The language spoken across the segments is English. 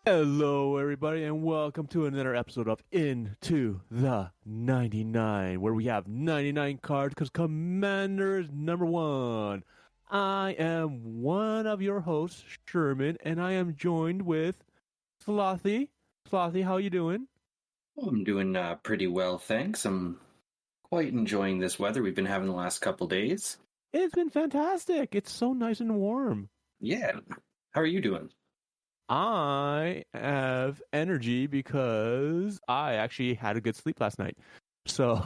Hello, everybody, and welcome to another episode of Into the 99, where we have 99 cards because Commander is number one. I am one of your hosts, Sherman, and I am joined with Slothy. Slothy, how you doing? I'm doing pretty well, thanks. I'm quite enjoying this weather we've been having the last couple days. It's been fantastic. It's so nice and warm. Yeah. How are you doing? I have energy because I actually had a good sleep last night. So,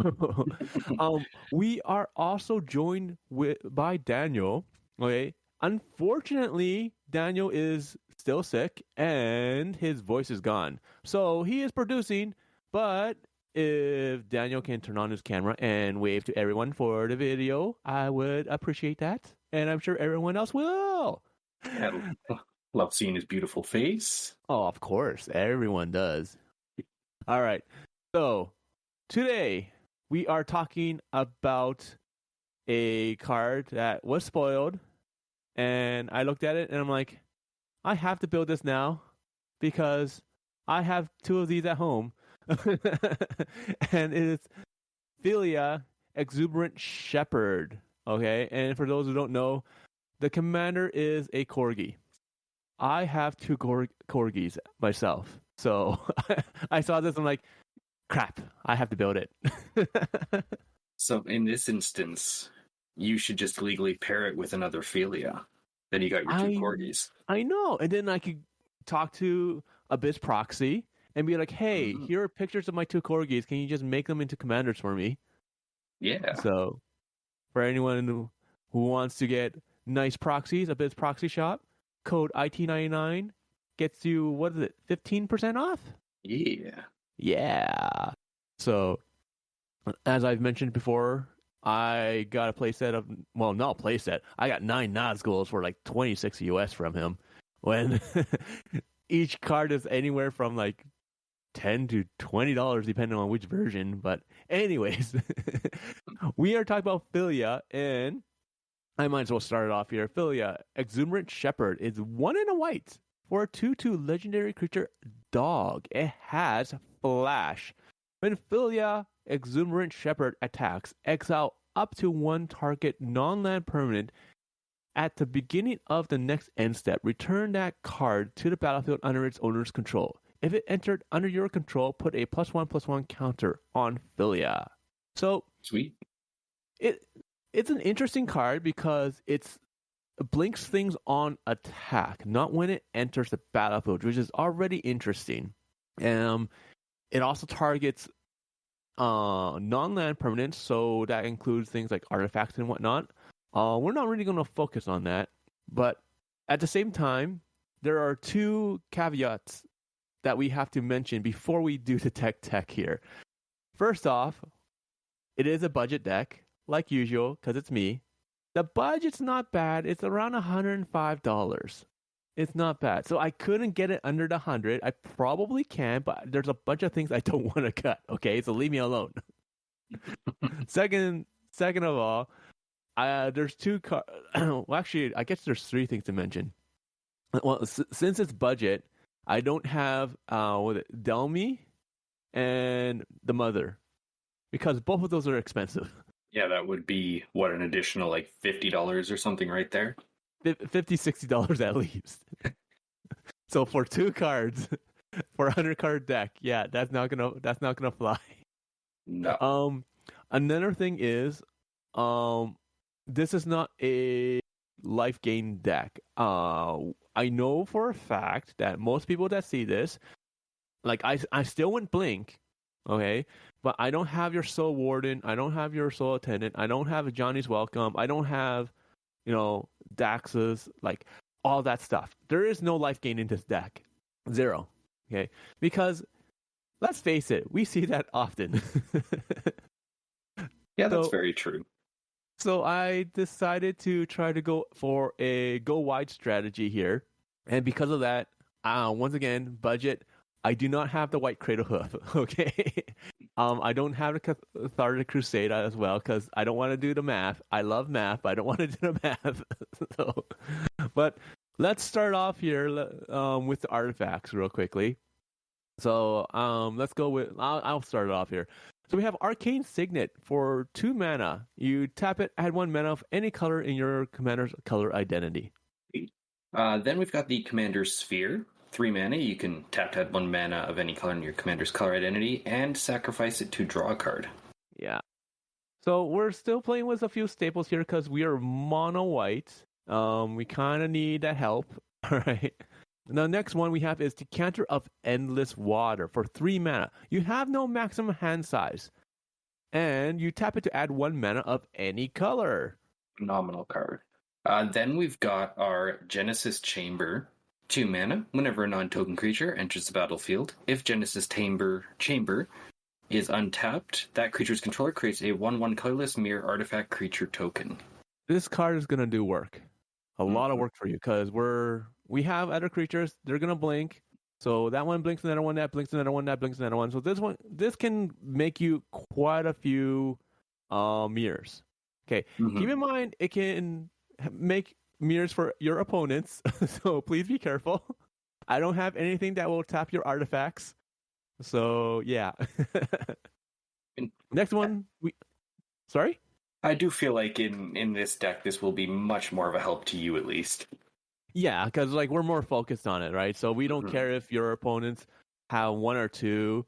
we are also joined by Daniel. Okay, unfortunately, Daniel is still sick and his voice is gone. So he is producing, but if Daniel can turn on his camera and wave to everyone for the video, I would appreciate that, and I'm sure everyone else will. Yeah, love seeing his beautiful face. Oh, of course, everyone does. All right, so. Today, we are talking about a card that was spoiled, and I looked at it and I'm like, I have to build this now because I have two of these at home. And it is Phelia, Exuberant Sheperd. Okay, and for those who don't know, the commander is a corgi. I have two corgis myself. So I saw this, I'm like, crap, I have to build it. So in this instance, you should just legally pair it with another Phelia. Then you got your two I corgis. I know. And then I could talk to Abyss Proxy and be like, hey, Mhm. here are pictures of my two corgis. Can you just make them into commanders for me? Yeah. So for anyone who wants to get nice proxies, Abyss Proxy Shop, code IT99 gets you, what is it, 15% off? Yeah. Yeah. So as I've mentioned before, I got a playset of, well, not a playset. I got 9 Nazguls for like 26 US from him. When each card is anywhere from like $10 to $20, depending on which version. But, anyways, we are talking about Phelia, and I might as well start it off here. Phelia, Exuberant Sheperd, is 1 and a white for a 2/2 legendary creature dog. It has Flash. When Phelia Exuberant Sheperd attacks, exile up to one target non-land permanent at the beginning of the next end step. Return that card to the battlefield under its owner's control. If it entered under your control, put a +1/+1 counter on Phelia. So Sweet. it's an interesting card because it blinks things on attack, not when it enters the battlefield, which is already interesting. It also targets non-land permanents, so that includes things like artifacts and whatnot. We're not really going to focus on that, but at the same time, there are two caveats that we have to mention before we do the tech here. First off, it is a budget deck, like usual, because it's me. The budget's not bad. It's around $105. It's not bad. So I couldn't get it under the 100. I probably can, but there's a bunch of things I don't want to cut. Okay, so leave me alone. Second of all, there's two. Well, actually, I guess there's three things to mention. Well, since it's budget, I don't have Delmy and the Mother because both of those are expensive. Yeah, that would be, what, an additional like $50 or something right there? $50-$60 at least. So for two cards, for a 100 card deck, yeah, that's not gonna fly. No. Another thing is, this is not a life gain deck. I know for a fact that most people that see this, like I still wouldn't blink, okay, but I don't have your Soul Warden, I don't have your Soul Attendant, I don't have a Johnny's Welcome, I don't have, Dax's, like all that stuff. There is no life gain in this deck, 0. Okay, because let's face it, we see that often. Yeah, that's So very true. So I decided to try to go for a go wide strategy here. And because of that, once again, budget, I do not have the white cradle hoof. Okay. I don't have the Cathartic Crusade as well because I don't want to do the math. I love math, but I don't want to do the math. So, but let's start off here with the artifacts real quickly. So let's go with. I'll start it off here. So we have Arcane Signet for 2 mana. You tap it, add 1 mana of any color in your commander's color identity. Then we've got the Commander's Sphere. 3 mana. You can tap to add 1 mana of any color in your commander's color identity and sacrifice it to draw a card. Yeah. So we're still playing with a few staples here because we are mono white. We kind of need that help. All right. The next one we have is Decanter of Endless Water for 3 mana. You have no maximum hand size. And you tap it to add 1 mana of any color. Phenomenal card. Then we've got our Genesis Chamber. 2 mana. Whenever a non-token creature enters the battlefield, if Genesis Chamber is untapped, that creature's controller creates a 1/1 colorless mirror artifact creature token. This card is going to do work. A lot of work for you because we have other creatures. They're going to blink. So that one blinks another one, that blinks another one, that blinks another one. So this can make you quite a few mirrors. Okay. Keep in mind, it can make mirrors for your opponents. So please be careful. I don't have anything that will tap your artifacts. So yeah. Next one, sorry? I do feel like in this deck, this will be much more of a help to you, at least. Yeah, because like we're more focused on it, right? So we don't care if your opponents have 1 or 2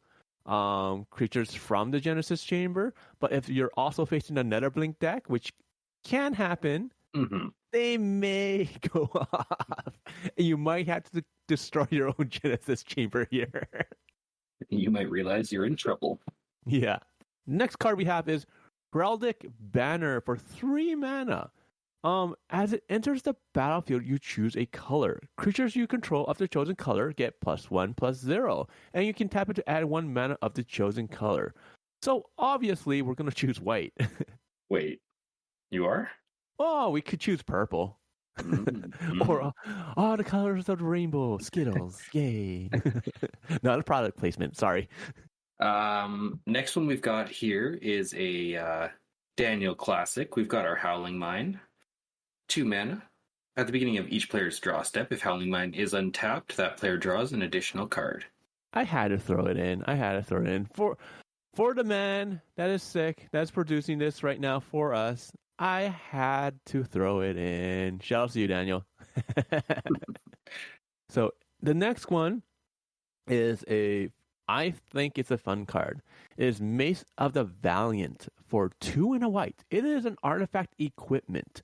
creatures from the Genesis Chamber, but if you're also facing a Netherblink deck, which can happen, they may go off. You might have to destroy your own Genesis Chamber here. You might realize you're in trouble. Yeah. Next card we have is Heraldic Banner for 3 mana. As it enters the battlefield, you choose a color. Creatures you control of the chosen color get +1/+0, and you can tap it to add 1 mana of the chosen color. So obviously, we're gonna choose white. Wait, you are? Oh, we could choose purple. Or the colors of the rainbow, Skittles, yay! Not a product placement. Sorry. Next one we've got here is a Daniel classic. We've got our Howling Mine. 2 mana. At the beginning of each player's draw step, if Howling Mine is untapped, that player draws an additional card. I had to throw it in. For the man that is sick, that's producing this right now for us. I had to throw it in. Shout out to you, Daniel. So the next one is I think it's a fun card. It is Mace of the Valiant for 2 and a white. It is an artifact equipment.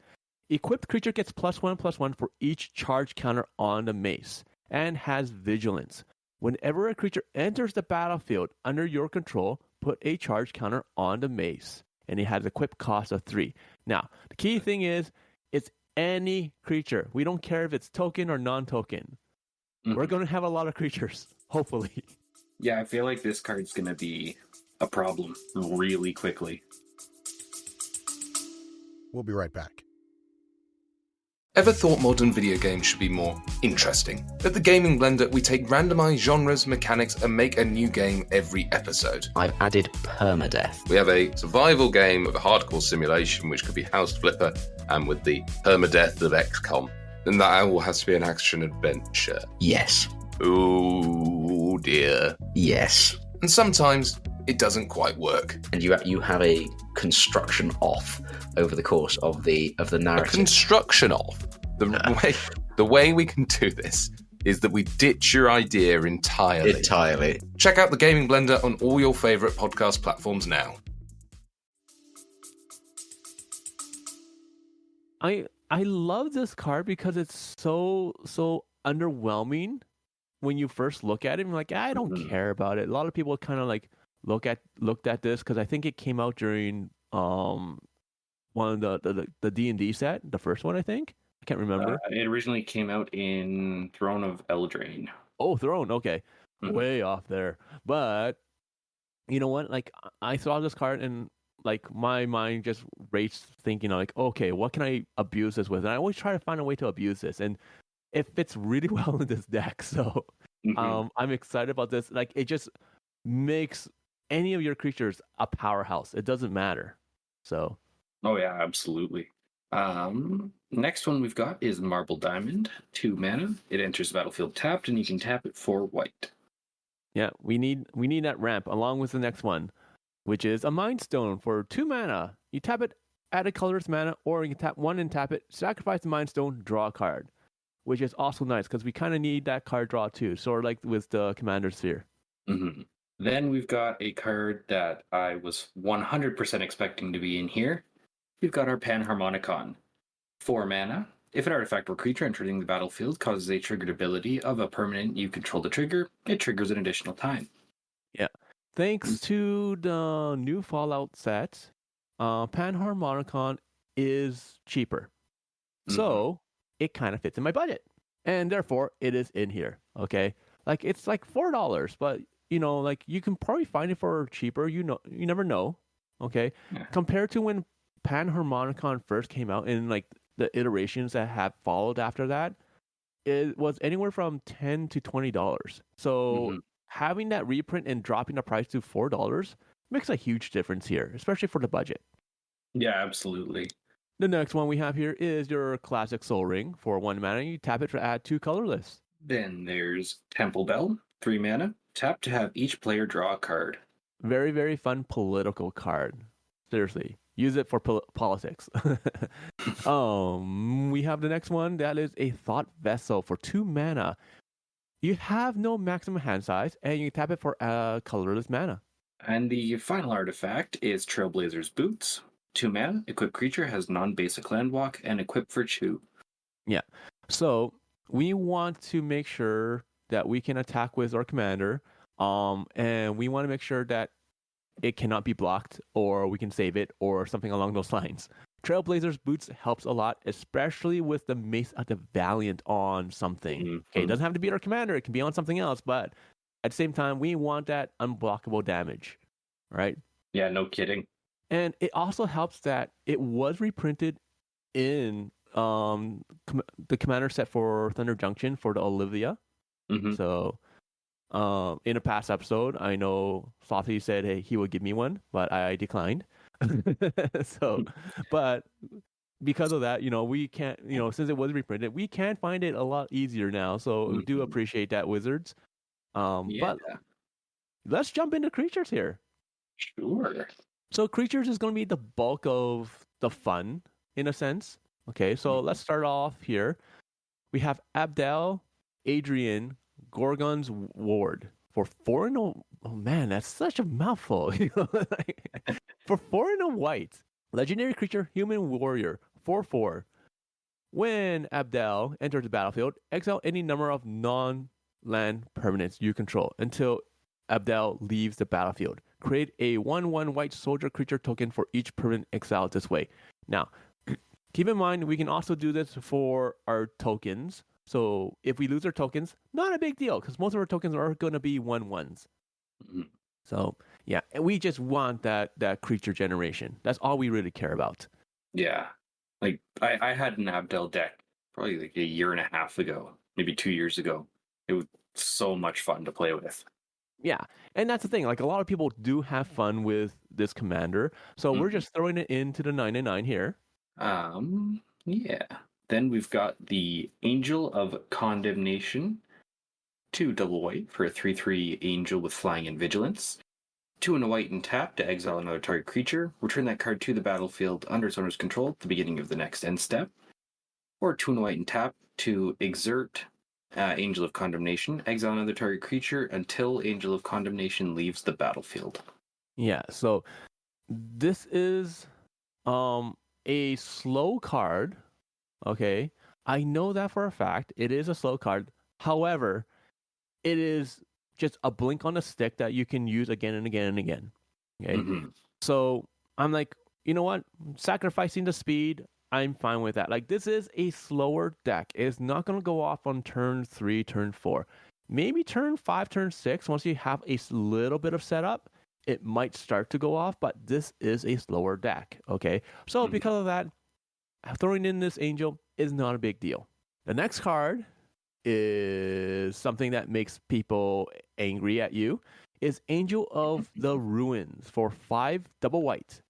Equipped creature gets +1/+1 for each charge counter on the mace and has vigilance. Whenever a creature enters the battlefield under your control, put a charge counter on the mace. And it has a equip cost of 3. Now, the key thing is, it's any creature. We don't care if it's token or non-token. We're going to have a lot of creatures, hopefully. Yeah, I feel like this card's going to be a problem really quickly. We'll be right back. Ever thought modern video games should be more interesting? At the Gaming Blender, we take randomized genres, mechanics, and make a new game every episode. I've added permadeath. We have a survival game of a hardcore simulation, which could be House Flipper, and with the permadeath of XCOM. Then that all has to be an action adventure. Yes. Oh dear. Yes. And sometimes it doesn't quite work. And you have a construction off over the course of the narrative. A construction off. The way we can do this is that we ditch your idea entirely. Check out the Gaming Blender on all your favourite podcast platforms now. I love this card because it's so underwhelming when you first look at it. I'm like, I don't care about it. A lot of people kind of like looked at this because I think it came out during one of the D&D set, the first one, I think. I can't remember. It originally came out in Throne of Eldraine. Oh, Throne. Okay. Way off there. But you know what? Like, I saw this card and like my mind just raced thinking like, okay, what can I abuse this with? And I always try to find a way to abuse this. And it fits really well in this deck. So I'm excited about this. Like, it just makes any of your creatures a powerhouse. It doesn't matter. So. Oh, yeah, absolutely. Next one we've got is Marble Diamond, 2 mana. It enters the battlefield tapped, and you can tap it for white. Yeah, we need that ramp along with the next one, which is a Mind Stone for 2 mana. You tap it, add a colorless mana, or you can tap one and tap it, sacrifice the Mind Stone, draw a card, which is also nice because we kind of need that card draw too, sort of like with the Commander Sphere. Mm-hmm. Then we've got a card that I was 100% expecting to be in here. We've got our Panharmonicon. 4 mana. If an artifact or creature entering the battlefield causes a triggered ability of a permanent you control to trigger, it triggers an additional time. Yeah. Thanks to the new Fallout set, Panharmonicon is cheaper. So it kind of fits in my budget. And therefore, it is in here. Okay. Like, it's like $4, but, like, you can probably find it for cheaper. You never know. Okay. Yeah. Compared to when Panharmonicon first came out and, like, the iterations that have followed after that, it was anywhere from $10 to $20. So having that reprint and dropping the price to $4 makes a huge difference here, especially for the budget. Yeah, absolutely. The next one we have here is your classic Soul Ring for 1 mana. You tap it to add 2 colorless. Then there's Temple Bell, 3 mana. Tap to have each player draw a card. Very, very fun political card. Seriously. Use it for politics. We have the next one. That is a Thought Vessel for 2 mana. You have no maximum hand size, and you tap it for colorless mana. And the final artifact is Trailblazer's Boots. 2 mana. Equipped creature has non-basic land walk and equip for 2. Yeah. So we want to make sure that we can attack with our commander. And we want to make sure that it cannot be blocked, or we can save it, or something along those lines. Trailblazer's Boots helps a lot, especially with the Mace of the Valiant on something. Mm-hmm. Okay, it doesn't have to be our commander. It can be on something else, but at the same time, we want that unblockable damage, right? Yeah, no kidding. And it also helps that it was reprinted in the commander set for Thunder Junction for the Olivia. Mm-hmm. So in a past episode, I know Slothy said, hey, he would give me one, but I declined. So, but because of that, we can't, since it was reprinted, we can find it a lot easier now. So we do appreciate that, Wizards. But let's jump into creatures here. Sure. So creatures is going to be the bulk of the fun, in a sense. Okay, so let's start off here. We have Abdel, Adrian, Gorgon's Ward for 4 and a... Oh man, that's such a mouthful. For 4 and a white, legendary creature, human warrior, 4/4. When Abdel enters the battlefield, exile any number of non-land permanents you control until Abdel leaves the battlefield. Create a 1/1 white soldier creature token for each permanent exiled this way. Now, keep in mind, we can also do this for our tokens. So if we lose our tokens, not a big deal, because most of our tokens are going to be 1/1s. Mm-hmm. So, yeah, and we just want that creature generation. That's all we really care about. Yeah. Like, I had an Abdel deck probably like a year and a half ago, maybe 2 years ago. It was so much fun to play with. Yeah, and that's the thing. Like, a lot of people do have fun with this commander, so we're just throwing it into the 9/9 here. Yeah. Then we've got the Angel of Condemnation, 2 double white for a 3/3 angel with flying and vigilance. 2 and a white and tap to exile another target creature. Return that card to the battlefield under its owner's control at the beginning of the next end step. Or 2 and a white and tap to exert Angel of Condemnation. Exile another target creature until Angel of Condemnation leaves the battlefield. Yeah, so this is a slow card. Okay, I know that for a fact. It is a slow card. However, it is just a blink on a stick that you can use again and again and again. Okay, So I'm like, you know what? Sacrificing the speed, I'm fine with that. Like, this is a slower deck. It's not going to go off on turn 3, turn 4. Maybe turn 5, turn 6, once you have a little bit of setup, it might start to go off, but this is a slower deck. Okay, so because of that, throwing in this angel is not a big deal. The next card is something that makes people angry at you, is Angel of the Ruins for 5 double white.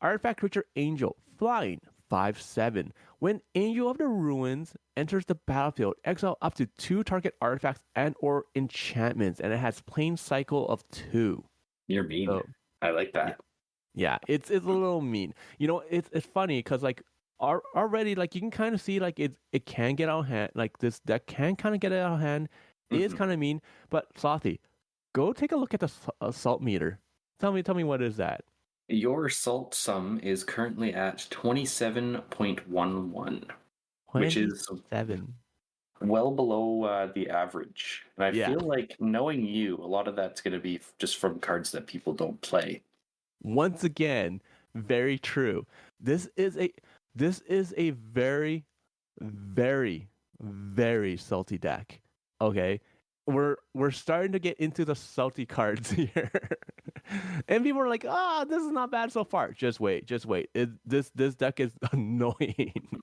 Artifact creature angel, flying, 5/7. When Angel of the Ruins enters the battlefield, exile up to 2 target artifacts and or enchantments, and it has plain cycle of 2. You're mean. So, I like that. yeah, it's a little mean. It's funny because like already like you can kind of see like it can get out of hand. Like this deck can kind of get out of hand. It is kind of mean. But Slothy, go take a look at the assault meter. Tell me what is that? Your salt sum is currently at 27.11, which is 7. well below the average. And I Yeah. feel like, knowing you, a lot of that's going to be just from cards that people don't play. Once again, very true. This is a very, very, very salty deck. Okay, we're starting to get into the salty cards here, and people are like, this is not bad so far. Just wait. This deck is annoying.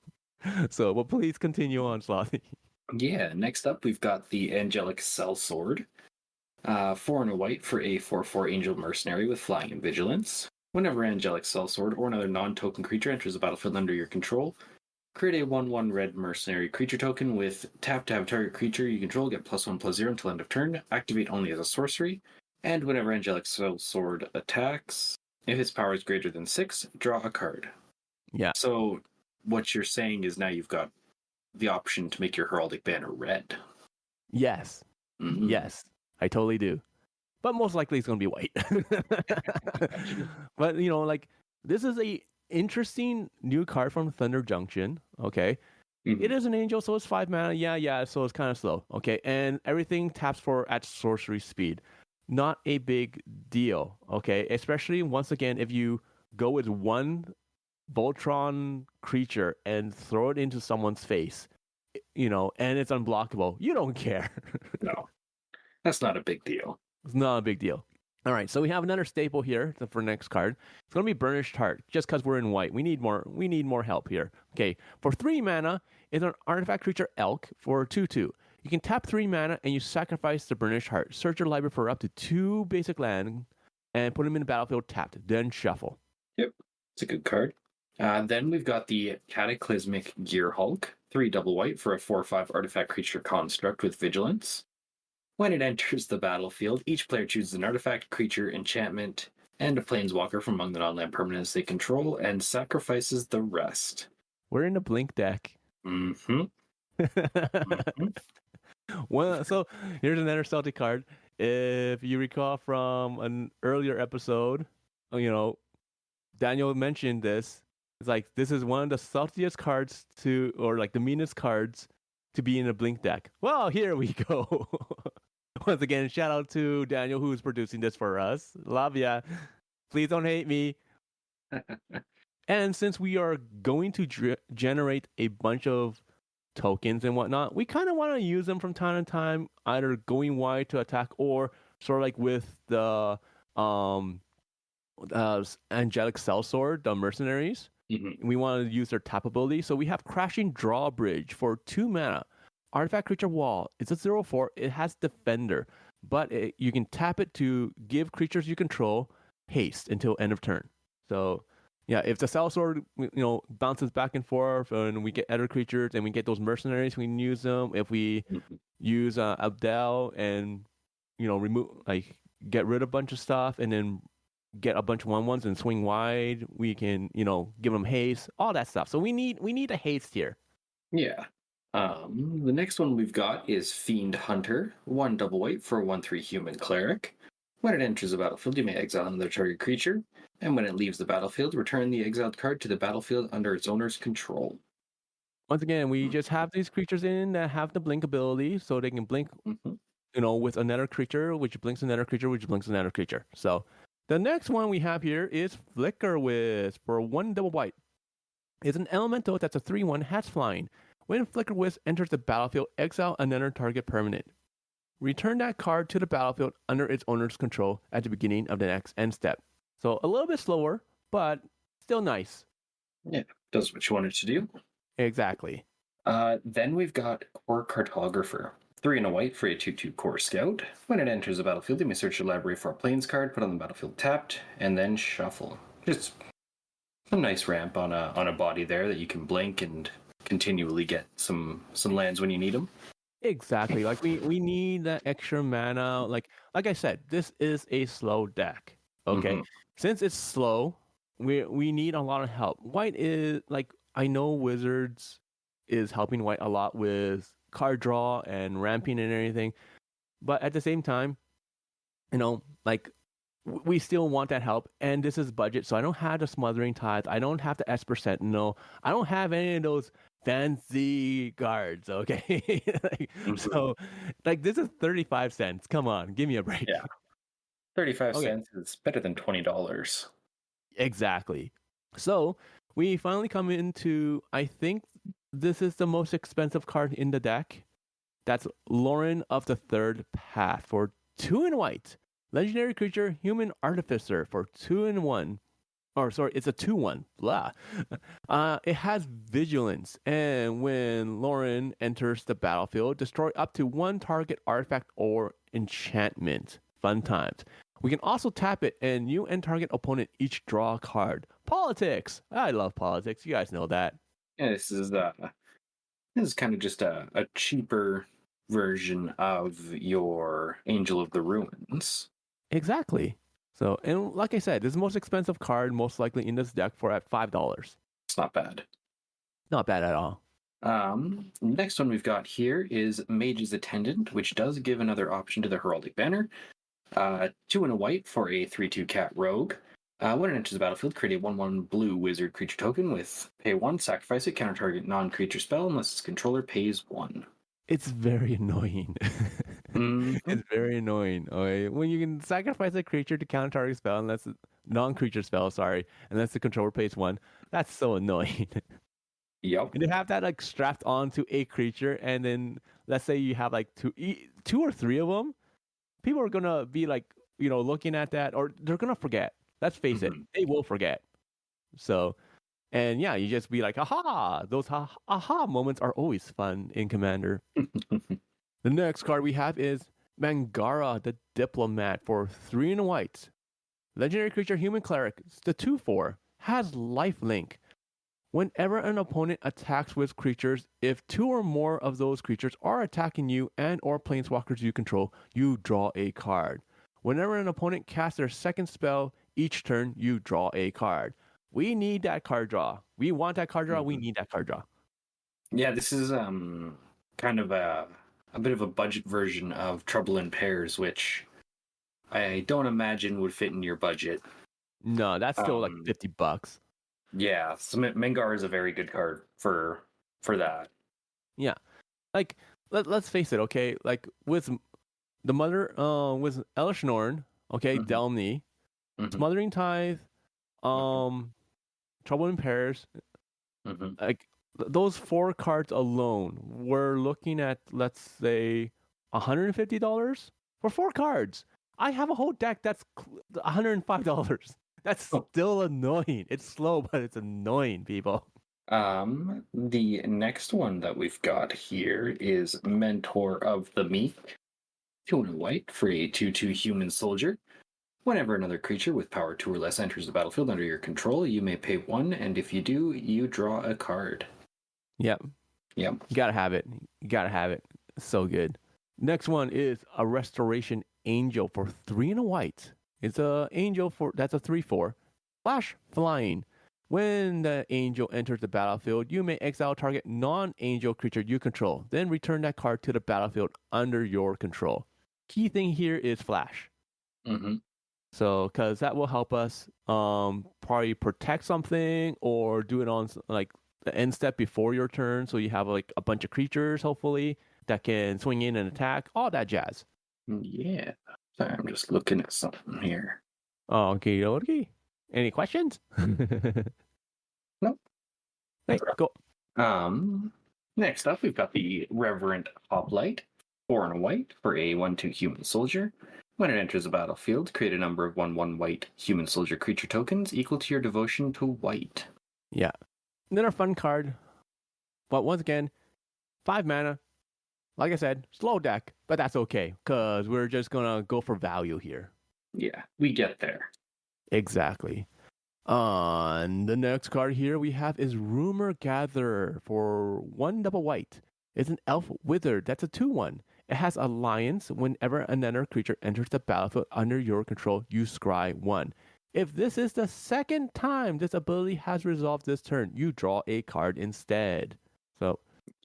So, but please continue on, Slothy. Yeah, next up we've got the Angelic Sellsword. 4 and a white for a 4/4 Angel Mercenary with Flying and Vigilance. Whenever Angelic Sellsword or another non-token creature enters the battlefield under your control, create a 1/1 red mercenary creature token with tap to have target creature you control get +1/+0 until end of turn, activate only as a sorcery, and whenever Angelic Sellsword attacks, if its power is greater than 6, draw a card. Yeah. So what you're saying is now you've got the option to make your Heraldic Banner red. Yes. Mm-hmm. Yes, I totally do. But most likely it's going to be white. But, like, this is a interesting new card from Thunder Junction, okay? Mm-hmm. It is an angel, so it's 5 mana. Yeah, so it's kind of slow, okay? And everything taps for at sorcery speed. Not a big deal, okay? Especially, once again, if you go with one Voltron creature and throw it into someone's face, and it's unblockable, you don't care. No, that's not a big deal. It's not a big deal. All right, so we have another staple here for next card. It's going to be Burnished Heart, just because we're in white. We need more help here. Okay, for 3 mana, it's an artifact creature Elk for 2/2. You can tap 3 mana and you sacrifice the Burnished Heart. Search your library for up to 2 basic land and put them in the battlefield tapped. Then shuffle. Yep, it's a good card. Then we've got the Cataclysmic Gearhulk, 3 double white for a 4/5 artifact creature construct with Vigilance. When it enters the battlefield, each player chooses an artifact, creature, enchantment, and a planeswalker from among the non-land permanents they control and sacrifices the rest. We're in the Blink deck. Mm-hmm. Mm-hmm. Well, so here's another salty card. If you recall from an earlier episode, Daniel mentioned this. It's like, this is one of the saltiest cards or like the meanest cards to be in a Blink deck. Well, here we go. Once again, shout out to Daniel, who's producing this for us. Love ya. Please don't hate me. And since we are going to generate a bunch of tokens and whatnot, we kind of want to use them from time to time, either going wide to attack or sort of like with the Angelic Sellsword, the mercenaries. Mm-hmm. We want to use their tap ability. So we have Crashing Drawbridge for 2 mana. Artifact creature wall. It's a 0/4. It has Defender, but you can tap it to give creatures you control haste until end of turn. So, yeah, if the Sellsword bounces back and forth, and we get other creatures, and we get those mercenaries, we can use them. If we use Abdel and remove, like, get rid of a bunch of stuff, and then get a bunch of 1/1s and swing wide, we can give them haste, all that stuff. So we need a haste here. Yeah. The next one we've got is Fiend Hunter, 1 double white for a 1/3 human cleric. When it enters the battlefield, you may exile another target creature, and when it leaves the battlefield, return the exiled card to the battlefield under its owner's control. Once again, we just have these creatures in that have the blink ability, so they can blink, with another creature, which blinks another creature, which blinks another creature. So the next one we have here is Flicker Wisp for 1 double white. It's an elemental that's a 3/1, has flying. When Flicker Wisp enters the battlefield, exile another target permanent. Return that card to the battlefield under its owner's control at the beginning of the next end step. So a little bit slower, but still nice. Yeah, does what you want it to do. Exactly. Then we've got Core Cartographer. 3 and a white for a 2/2 Core Scout. When it enters the battlefield, you may search your library for a Plains card, put on the battlefield tapped, and then shuffle. Just a nice ramp on a body there that you can blink and continually get some lands when you need them. Exactly. Like we need that extra mana. Like I said, this is a slow deck. Okay. Since it's slow, we need a lot of help. White is like, I know Wizards is helping White a lot with card draw and ramping and everything, but at the same time, like we still want that help, and this is budget, so I don't have the Smothering Tithe, I don't have the S%, no, I don't have any of those fancy cards, okay? So, like, this is 35 cents. Come on, give me a break. Yeah. 35 Okay. cents is better than $20. Exactly. So, we finally come into, I think this is the most expensive card in the deck. That's Lauren of the Third Path for 2 in white. Legendary creature, Human Artificer for 2 in 1. Or sorry, it's a 2/1. Blah. It has Vigilance, and when Lauren enters the battlefield, destroy up to 1 target artifact or enchantment. Fun times. We can also tap it, and you and target opponent each draw a card. Politics. I love politics. You guys know that. Yeah, this is kind of just a cheaper version of your Angel of the Ruins. Exactly. So, and like I said, this is the most expensive card most likely in this deck for at $5. It's not bad. Not bad at all. Next one we've got here is Mage's Attendant, which does give another option to the Heraldic Banner. 2 in a white for a 3/2 cat rogue. When it enters the battlefield, create a 1/1 blue wizard creature token with pay 1, sacrifice it, counter target non-creature spell unless its controller pays 1. It's very annoying. It's very annoying. Okay, when you can sacrifice a creature to counter target spell unless non-creature spell, unless the controller pays 1. That's so annoying. Yep. And to have that like strapped onto a creature, and then let's say you have like two or three of them, people are gonna be like, looking at that, or they're gonna forget. Let's face it, they will forget. So, and yeah, you just be like, aha! Those aha moments are always fun in Commander. The next card we have is Mangara the Diplomat for 3 in a white. Legendary creature, Human Cleric. It's the 2/4. Has lifelink. Whenever an opponent attacks with creatures, if 2 or more of those creatures are attacking you and or planeswalkers you control, you draw a card. Whenever an opponent casts their second spell each turn, you draw a card. We need that card draw. We want that card draw. We need that card draw. Yeah, this is kind of a bit of a budget version of Trouble in Pairs, which I don't imagine would fit in your budget. No, that's still like $50. Yeah, so Mengar is a very good card for that. Yeah, like let's face it, okay. Like with the mother, with Elish Norn, okay, Delny, Smothering Tithe, Trouble in Pairs, like those 4 cards alone, we're looking at, let's say, $150 for 4 cards. I have a whole deck that's $105. That's still annoying. It's slow, but it's annoying, people. The next one that we've got here is Mentor of the Meek. 2 in a white for a 2/2 human soldier. Whenever another creature with power 2 or less enters the battlefield under your control, you may pay 1, and if you do, you draw a card. Yep. You gotta have it. So good. Next one is a Restoration Angel for 3 in a white. It's a angel that's a 3/4. Flash flying. When the angel enters the battlefield, you may exile target non-angel creature you control. Then return that card to the battlefield under your control. Key thing here is flash. So, because that will help us probably protect something or do it on like the end step before your turn. So you have like a bunch of creatures, hopefully, that can swing in and attack, all that jazz. Yeah. Sorry, I'm just looking at something here. Okay. Any questions? Nope. Hey, go. Next up, we've got the Reverent Hoplite, 4 in a white for a 1/2 human soldier. When it enters the battlefield, create a number of 1/1 white human soldier creature tokens equal to your devotion to white. Yeah. And then our fun card. But once again, 5 mana. Like I said, slow deck, but that's okay, because we're just going to go for value here. Yeah, we get there. Exactly. On the next card here we have is Rumor Gatherer for 1 double white. It's an elf wizard. That's a 2/1. It has Alliance. Whenever another creature enters the battlefield under your control, you scry 1. If this is the second time this ability has resolved this turn, you draw a card instead. So,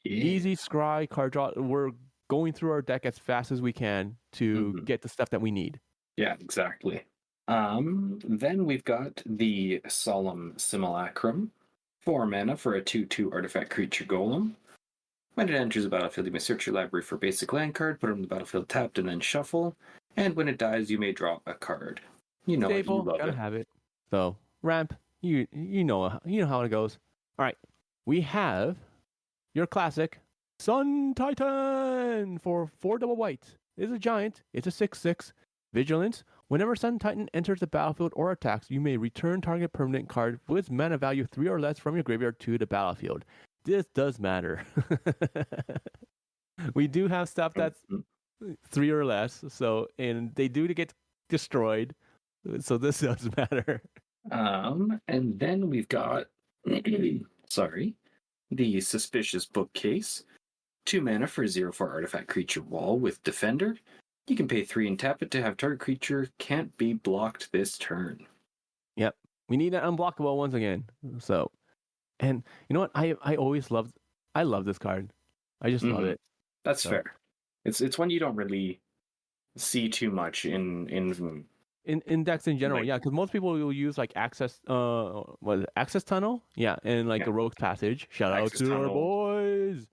easy scry card draw. We're going through our deck as fast as we can to get the stuff that we need. Yeah, exactly. Then we've got the Solemn Simulacrum. 4 mana for a 2/2 artifact creature golem. When it enters the battlefield, you may search your library for a basic land card, put it on the battlefield tapped, and then shuffle. And when it dies, you may draw a card. You know it, you love gotta it. have it. So, ramp, you know how it goes. All right, we have your classic Sun Titan for 4 double white. It's a giant. It's a 6/6. Vigilance. Whenever Sun Titan enters the battlefield or attacks, you may return target permanent card with mana value 3 or less from your graveyard to the battlefield. This does matter. We do have stuff that's 3 or less, and they do get destroyed. So this does matter. And then we've got the Suspicious Bookcase. 2 mana for a 0/4 artifact creature wall with Defender. You can pay 3 and tap it to have target creature can't be blocked this turn. Yep. We need that unblockable once again. So, and you know what? I love this card. I just love it. That's fair. It's one you don't really see too much in decks in general. Yeah, because most people will use like access tunnel? Yeah, and like the Rogue's Passage. Shout out to our boys.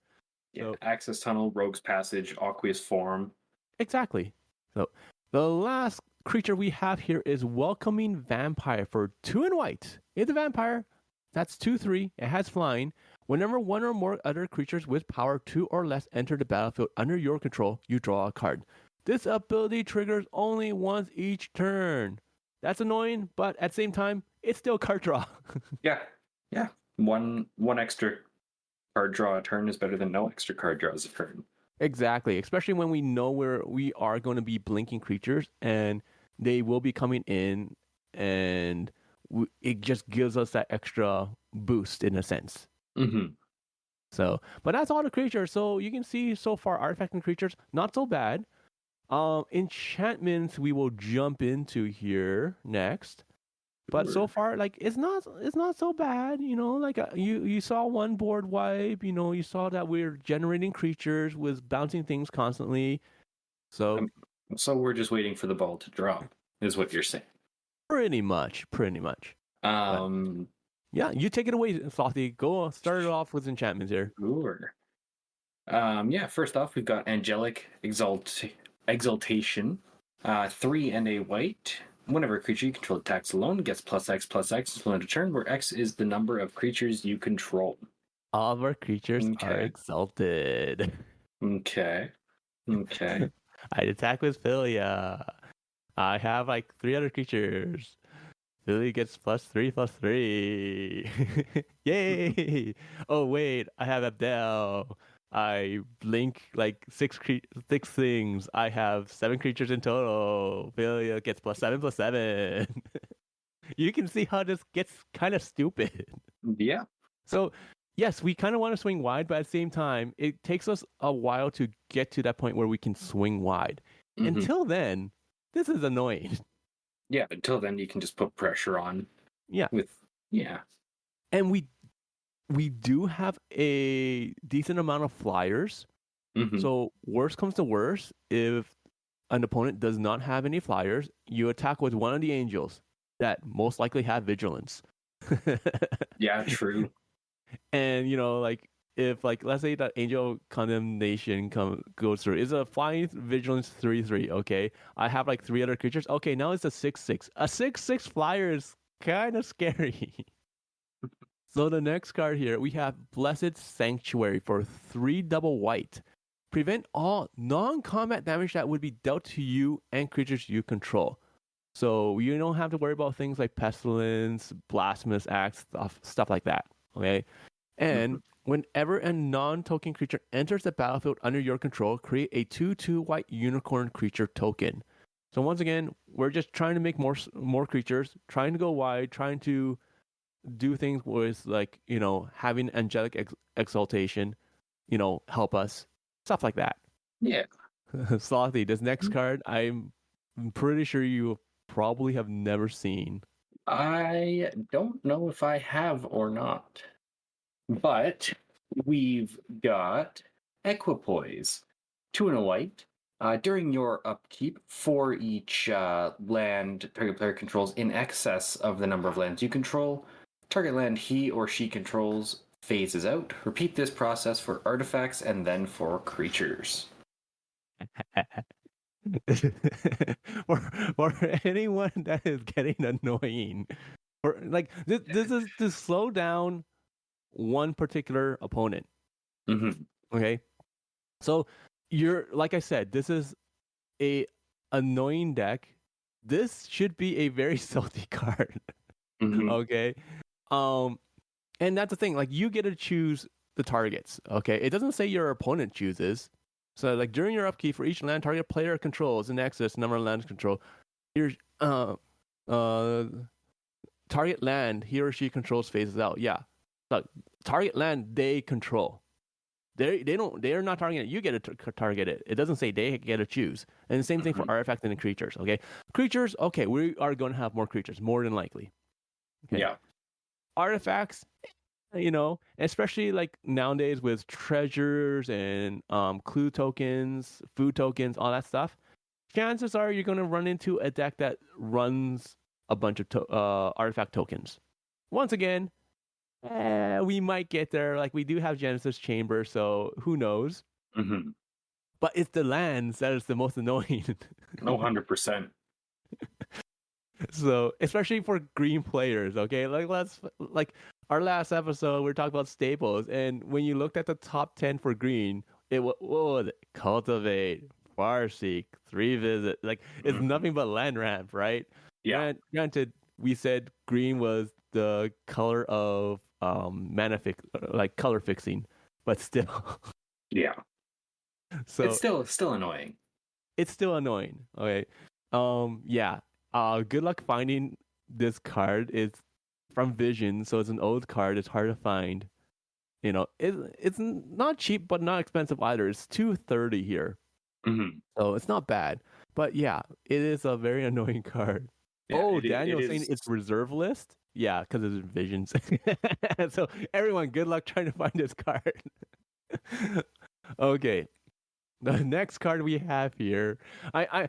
Yeah, Access Tunnel, Rogue's Passage, Aqueous Form. Exactly. So the last creature we have here is Welcoming Vampire for 2 and white. It's a vampire. That's 2/3. It has flying. Whenever one or more other creatures with power 2 or less enter the battlefield under your control, you draw a card. This ability triggers only once each turn. That's annoying, but at the same time, it's still card draw. Yeah. One extra card draw a turn is better than no extra card draws a turn. Exactly, especially when we know where we are going to be blinking creatures and they will be coming in, and it just gives us that extra boost in a sense. So, but that's all the creatures. So you can see so far, artifact and creatures, not so bad. Enchantments we will jump into here next. But so far, like it's not so bad, Like you saw one board wipe, you saw that we're generating creatures with bouncing things constantly. So we're just waiting for the ball to drop, is what you're saying. Pretty much. Yeah, you take it away, Slothy. Go start it off with enchantments here. Sure. First off, we've got Angelic Exaltation, 3 and a white. Whenever a creature you control attacks alone, gets +X/+X until end of turn, where X is the number of creatures you control. All of our creatures are exalted. Okay. I attack with Phelia. I have like 3 other creatures. Phelia gets +3/+3. Yay! Oh wait, I have Abdel. I blink like 6 things. I have 7 creatures in total. Phelia gets +7/+7. You can see how this gets kind of stupid. Yeah. So, yes, we kind of want to swing wide, but at the same time, it takes us a while to get to that point where we can swing wide. Until then, this is annoying. Yeah, until then, you can just put pressure on. Yeah. And we do have a decent amount of flyers. So worst comes to worst, if an opponent does not have any flyers, you attack with one of the angels that most likely have vigilance. Yeah, true. And like if let's say that angel condemnation goes through, it's a flying vigilance 3/3. Okay, I have like 3 other creatures. Okay, now it's a 6/6. A 6/6 flyer is kind of scary. So the next card here, we have Blessed Sanctuary for 3 double white. Prevent all non-combat damage that would be dealt to you and creatures you control. So you don't have to worry about things like Pestilence, Blasphemous Acts, stuff like that. Okay? And whenever a non-token creature enters the battlefield under your control, create a 2/2 white unicorn creature token. So once again, we're just trying to make more creatures, trying to go wide, trying to do things with like having angelic exaltation, help us, stuff like that. Yeah. Slothy, this next card, I'm pretty sure you probably have never seen. I don't know if I have or not, but we've got Equipoise, 2 and a white. During your upkeep, for each land target player controls in excess of the number of lands you control, target land he or she controls phases out. Repeat this process for artifacts and then for creatures. for anyone that is getting annoying, for like this is to slow down one particular opponent. Mm-hmm. Okay, so you're like I said, this is a annoying deck. This should be a very salty card. Mm-hmm. Okay, and that's the thing. Like you get to choose the targets. Okay, it doesn't say your opponent chooses. So like during your upkeep for each land target player controls in excess number of lands control, your target land he or she controls phases out. Yeah, so target land they control. They're not targeting it. You get to target it. It doesn't say they get to choose. And the same thing for artifacts and creatures. Okay, creatures. Okay, we are going to have more creatures more than likely. Okay. Yeah. Artifacts, especially like nowadays with treasures and clue tokens, food tokens, all that stuff, chances are you're going to run into a deck that runs a bunch of artifact tokens. Once again, we might get there. Like we do have Genesis Chamber, so who knows? Mm-hmm. But it's the lands that is the most annoying. No, 100%. So, especially for green players, okay? Like our last episode, we were talking about staples, and when you looked at the top 10 for green, it was Cultivate, Farseek, 3 Visit. Like it's nothing but land ramp, right? Yeah. Granted, we said green was the color of like color fixing, but still. Yeah. So it's still annoying. It's still annoying. Okay. Yeah. Good luck finding this card. It's from Vision, so it's an old card. It's hard to find. It's not cheap, but not expensive either. It's $230 here, so it's not bad. But yeah, it is a very annoying card. Yeah, Daniel's saying it's reserve list. Yeah, because it's Visions. So everyone, good luck trying to find this card. Okay. The next card we have here, I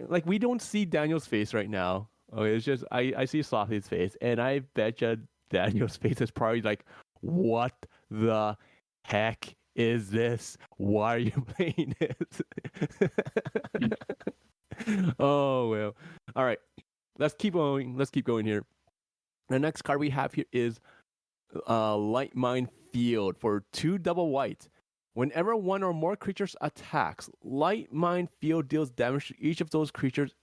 like we don't see Daniel's face right now. Okay, it's just I see Slothy's face, and I bet you Daniel's face is probably like, what the heck is this? Why are you playing this? Oh well. All right. Let's keep going. Let's keep going here. The next card we have here is Light Mine Field for 2 double white. Whenever one or more creatures attacks, Light Mine Field deals damage to each of those creatures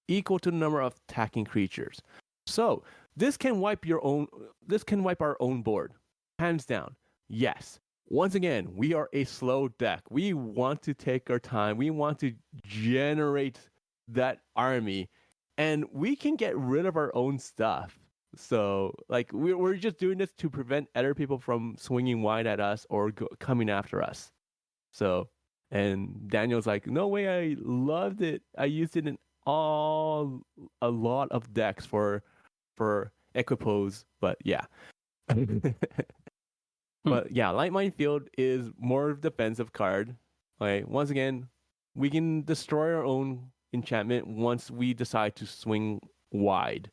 equal to the number of attacking creatures. So this can wipe our own board. Hands down. Yes. Once again, we are a slow deck. We want to take our time. We want to generate that army, and we can get rid of our own stuff. So, like, we're just doing this to prevent other people from swinging wide at us or coming after us. So, and Daniel's like, no way, I loved it. I used it in a lot of decks for Equipose, but yeah. But yeah, Light Mine Field is more defensive card. Okay, once again, we can destroy our own enchantment once we decide to swing wide.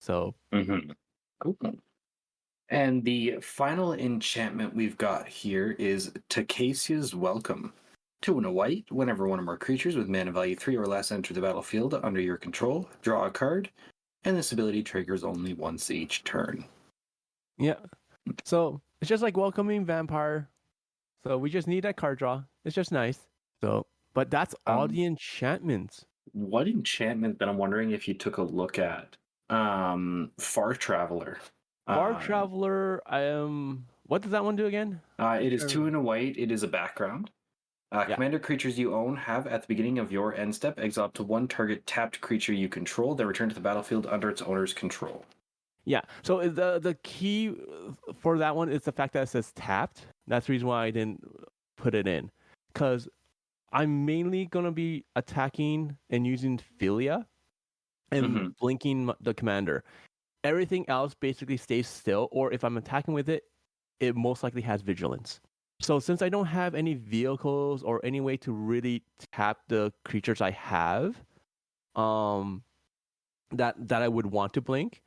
So, cool. And the final enchantment we've got here is Takasia's Welcome. 2 and a white. Whenever one or more creatures with mana value 3 or less enter the battlefield under your control, draw a card, and this ability triggers only once each turn. Yeah. So it's just like welcoming Vampire. So we just need that card draw. It's just nice. So, but that's all the enchantments. What enchantment that I'm wondering if you took a look at? Far Traveler. Far Traveler, what does that one do again? It is 2 and a white. It is a background. Commander creatures you own have, at the beginning of your end step, exile up to one target tapped creature you control, then return to the battlefield under its owner's control. Yeah. So the key for that one is the fact that it says tapped. That's the reason why I didn't put it in. Because I'm mainly going to be attacking and using Phelia and blinking the commander. Everything else basically stays still, or if I'm attacking with it, it most likely has vigilance. So since I don't have any vehicles or any way to really tap the creatures I have, that I would want to blink,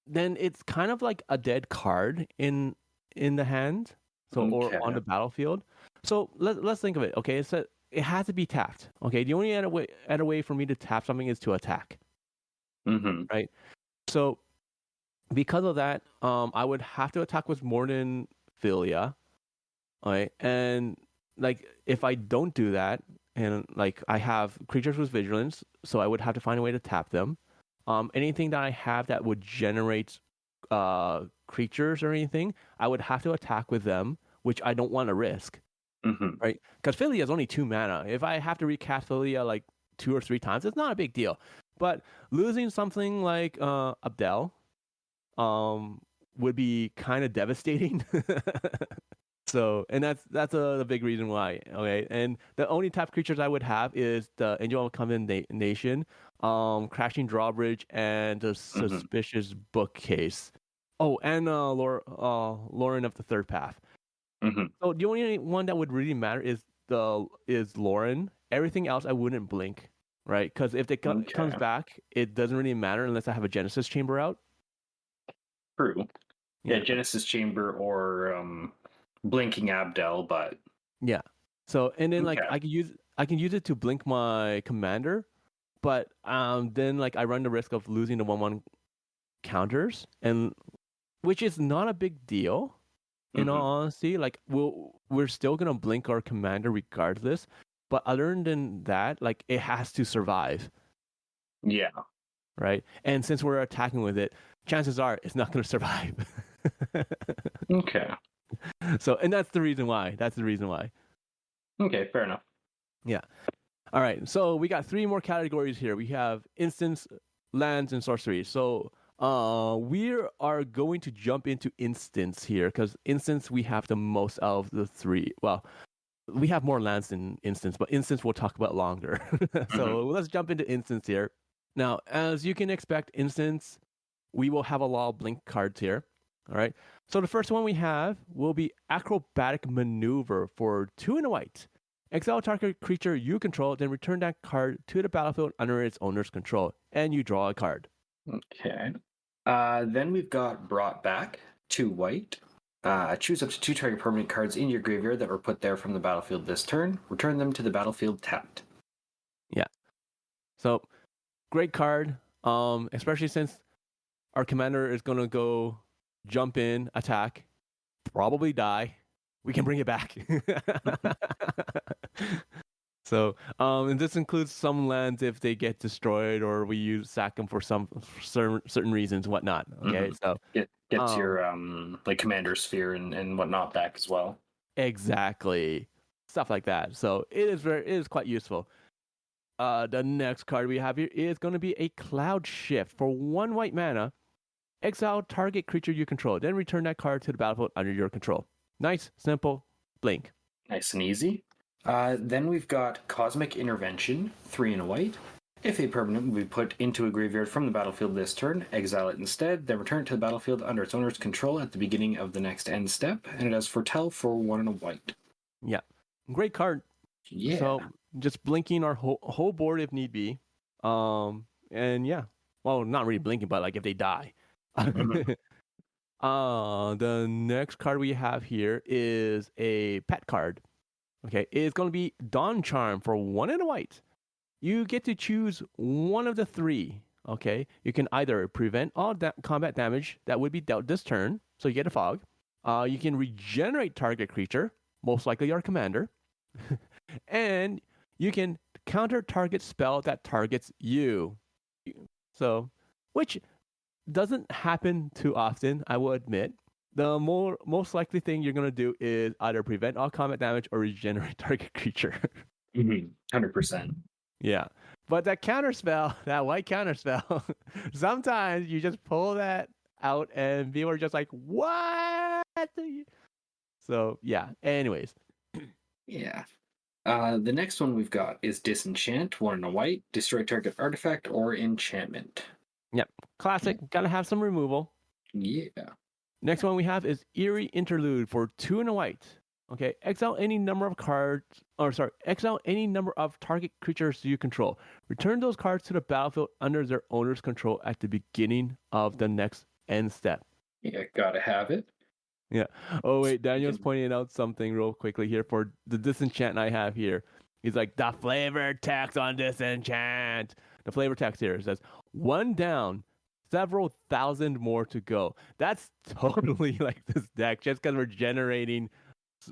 then it's kind of like a dead card in the hand, so or on the battlefield. So let's think of it. Okay, it has to be tapped. Okay, the only other way for me to tap something is to attack. Right. So because of that, I would have to attack with more than Phelia. Right, and like if I don't do that, and like I have creatures with vigilance, so I would have to find a way to tap them. Anything that I have that would generate creatures or anything, I would have to attack with them, which I don't want to risk. Right, because Phelia is only 2 mana. If I have to recast Phelia like 2 or 3 times, it's not a big deal. But losing something like Abdel would be kind of devastating. So, and that's a big reason why. Okay, and the only type creatures I would have is the Angel of Condemnation, Crashing Drawbridge, and the Suspicious Bookcase. Oh, and Lauren of the Third Path. So the only one that would really matter is Lauren. Everything else I wouldn't blink, right? Because if it comes back, it doesn't really matter unless I have a Genesis Chamber out. True. Yeah, Genesis Chamber or blinking Abdel, but yeah. So and then like I can use it to blink my commander, but then like I run the risk of losing the 1/1 counters, and which is not a big deal. In all honesty, like we're still gonna blink our commander regardless. But other than that, like it has to survive. Yeah. Right. And since we're attacking with it, chances are it's not gonna survive. Okay. So, and that's the reason why. Okay, fair enough. Yeah. All right. So we got 3 more categories here. We have instants, lands, and sorceries. So we are going to jump into instants here because instants we have the most of the 3. Well, we have more lands than instants, but instants we'll talk about longer. So let's jump into instants here. Now, as you can expect, instants, we will have a lot of blink cards here. All right. So the first one we have will be Acrobatic Maneuver for 2 and a white. Exile target creature you control, then return that card to the battlefield under its owner's control, and you draw a card. Okay. Then we've got Brought Back, 2 white. Choose up to 2 target permanent cards in your graveyard that were put there from the battlefield this turn. Return them to the battlefield tapped. Yeah. So, great card, especially since our commander is going to go jump in, attack, probably die. We can bring it back. So, and this includes some lands if they get destroyed or we sack them for some certain reasons, whatnot. Okay, so gets your like Commander Sphere and whatnot back as well. Exactly, stuff like that. So it is quite useful. The next card we have here is going to be a Cloud Shift for 1 white mana. Exile target creature you control, then return that card to the battlefield under your control. Nice, simple, blink. Nice and easy. Then we've got Cosmic Intervention, 3 and a white. If a permanent will be put into a graveyard from the battlefield this turn, exile it instead, then return it to the battlefield under its owner's control at the beginning of the next end step, and it has Foretell for 1 and a white. Yeah, great card. Yeah. So just blinking our whole board if need be. And yeah, well, not really blinking, but like if they die. The next card we have here is a pet card. Okay, it's going to be Dawn Charm for 1 and a white. You get to choose one of the 3. Okay, you can either prevent all combat damage that would be dealt this turn, so you get a fog. You can regenerate target creature, most likely our commander, and you can counter target spell that targets you. So, which doesn't happen too often, I will admit. the most likely thing you're gonna do is either prevent all combat damage or regenerate target creature. 100%. Yeah. But that counter spell, that white counter spell, sometimes you just pull that out and people are just like, what? So yeah. Anyways. Yeah. The next one we've got is Disenchant, 1 and a white, destroy target artifact or enchantment. Yep. Classic. Gotta have some removal. Yeah. Next one we have is Eerie Interlude for 2 and a white. Okay, exile any number of cards, exile any number of target creatures you control. Return those cards to the battlefield under their owner's control at the beginning of the next end step. Yeah, gotta have it. Yeah. Oh wait, Daniel's pointing out something real quickly here for the disenchant I have here. He's like, the flavor text on disenchant. The flavor text here says 1 down, several thousand more to go. That's totally like this deck, just because we're generating.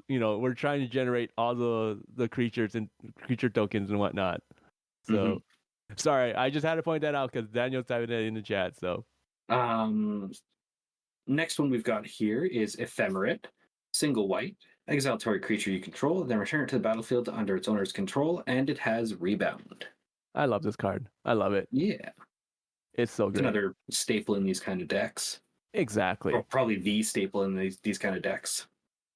We're trying to generate all the creatures and creature tokens and whatnot. So, sorry, I just had to point that out because Daniel's typing it in the chat. So, next one we've got here is Ephemerate, single white, exile target creature you control, then return it to the battlefield under its owner's control, and it has Rebound. I love this card. I love it. Yeah, it's so good. It's another staple in these kind of decks. Exactly. Or probably the staple in these kind of decks.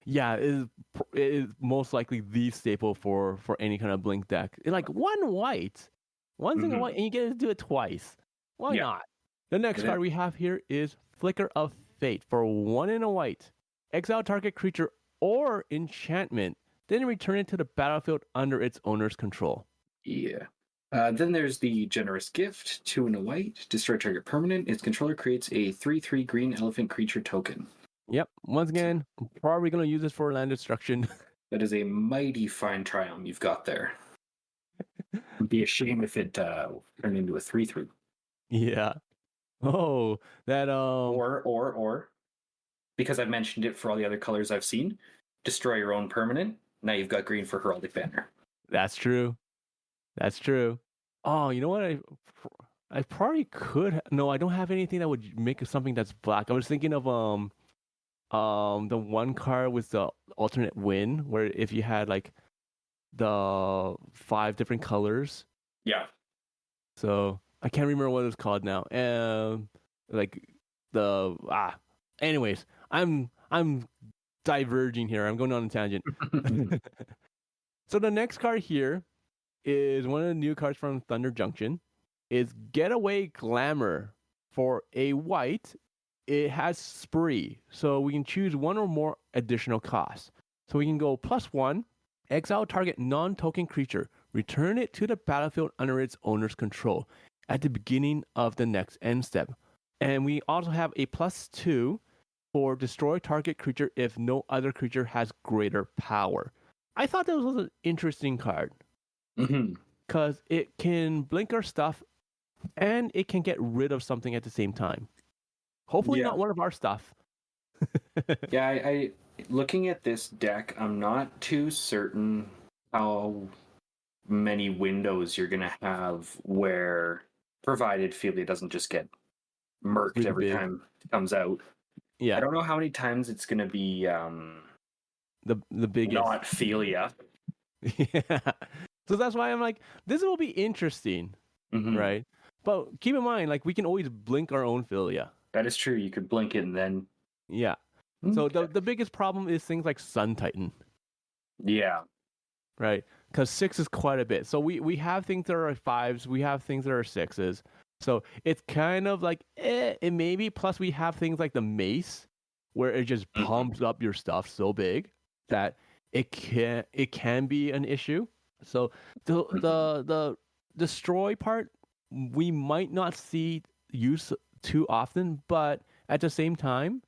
Yeah, it is most likely the staple for any kind of blink deck. It's like 1 white, one single white, and you get to do it twice. Why not? The next card we have here is Flicker of Fate for 1 and a white. Exile target creature or enchantment, then return it to the battlefield under its owner's control. Yeah. Then there's the Generous Gift, 2 and a white. Destroy target permanent. Its controller creates a 3/3 green elephant creature token. Yep. Once again, I'm probably going to use this for land destruction. That is a mighty fine triumph you've got there. It'd be a shame if it turned into a 3/3. Yeah. Oh, that Or because I've mentioned it for all the other colors I've seen, destroy your own permanent. Now you've got green for Heraldic Banner. That's true. That's true. Oh, you know what? I probably could. No, I don't have anything that would make something that's black. I was thinking of the one card with the alternate win, where if you had like the 5 different colors. Yeah. So I can't remember what it's called now. Anyways, I'm diverging here. I'm going on a tangent. So the next card here is one of the new cards from Thunder Junction. Is Getaway Glamour for a white. It has Spree, so we can choose 1 or more additional costs. So we can go +1, exile target non-token creature, return it to the battlefield under its owner's control at the beginning of the next end step. And we also have a +2 for destroy target creature if no other creature has greater power. I thought that was an interesting card. Because it can blink our stuff and it can get rid of something at the same time. Hopefully not one of our stuff. Yeah, I looking at this deck, I'm not too certain how many windows you're going to have where, provided Phelia doesn't just get murked really every time it comes out. Yeah. I don't know how many times it's going to be the biggest. Not Phelia. Yeah. So that's why I'm like, this will be interesting, right? But keep in mind, like, we can always blink our own Phelia. That is true. You could blink it and then... Yeah. So the biggest problem is things like Sun Titan. Yeah. Right? Because 6 is quite a bit. So we have things that are 5s. We have things that are 6s. So it's kind of like, it maybe. Plus we have things like the Mace, where it just pumps up your stuff so big that it can be an issue. So the destroy part, we might not see use too often, but at the same time,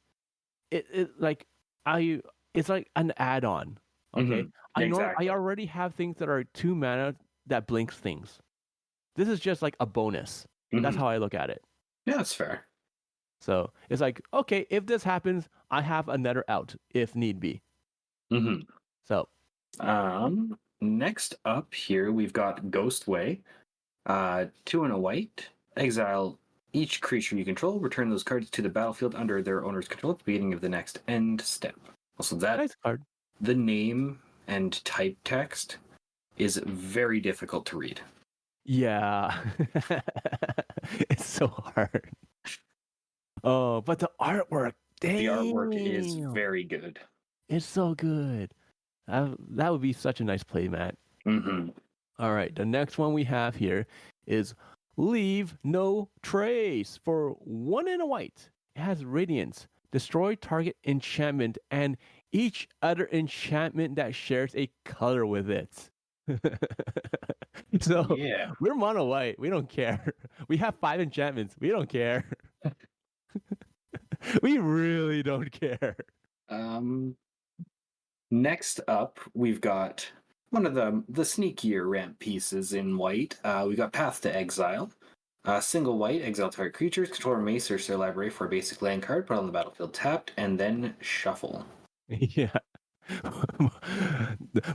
it's like an add-on. Okay, I already have things that are 2 mana that blinks things. This is just like a bonus. That's how I look at it. Yeah, that's fair. So it's like, okay, if this happens, I have another out if need be. So, next up here we've got Ghostway, 2 and a white. Exile Each creature you control, return those cards to the battlefield under their owner's control at the beginning of the next end step. Also, that Nice card. the name and type text is very difficult to read. Yeah. It's so hard. Oh, but the artwork, damn. The artwork is very good. It's so good. That would be such a nice play, Matt. Mm-hmm. All right, the next one we have here is Leave No Trace for 1 and a white. It has Radiance, destroy target enchantment, and each other enchantment that shares a color with it. So Yeah. we're mono white. We don't care. We have 5 enchantments. We don't care. We really don't care. Next up, we've got one of the sneakier ramp pieces in white. We got Path to Exile. Single white, exile target creatures, control may search their library for a basic land card, put on the battlefield tapped, and then shuffle. Yeah.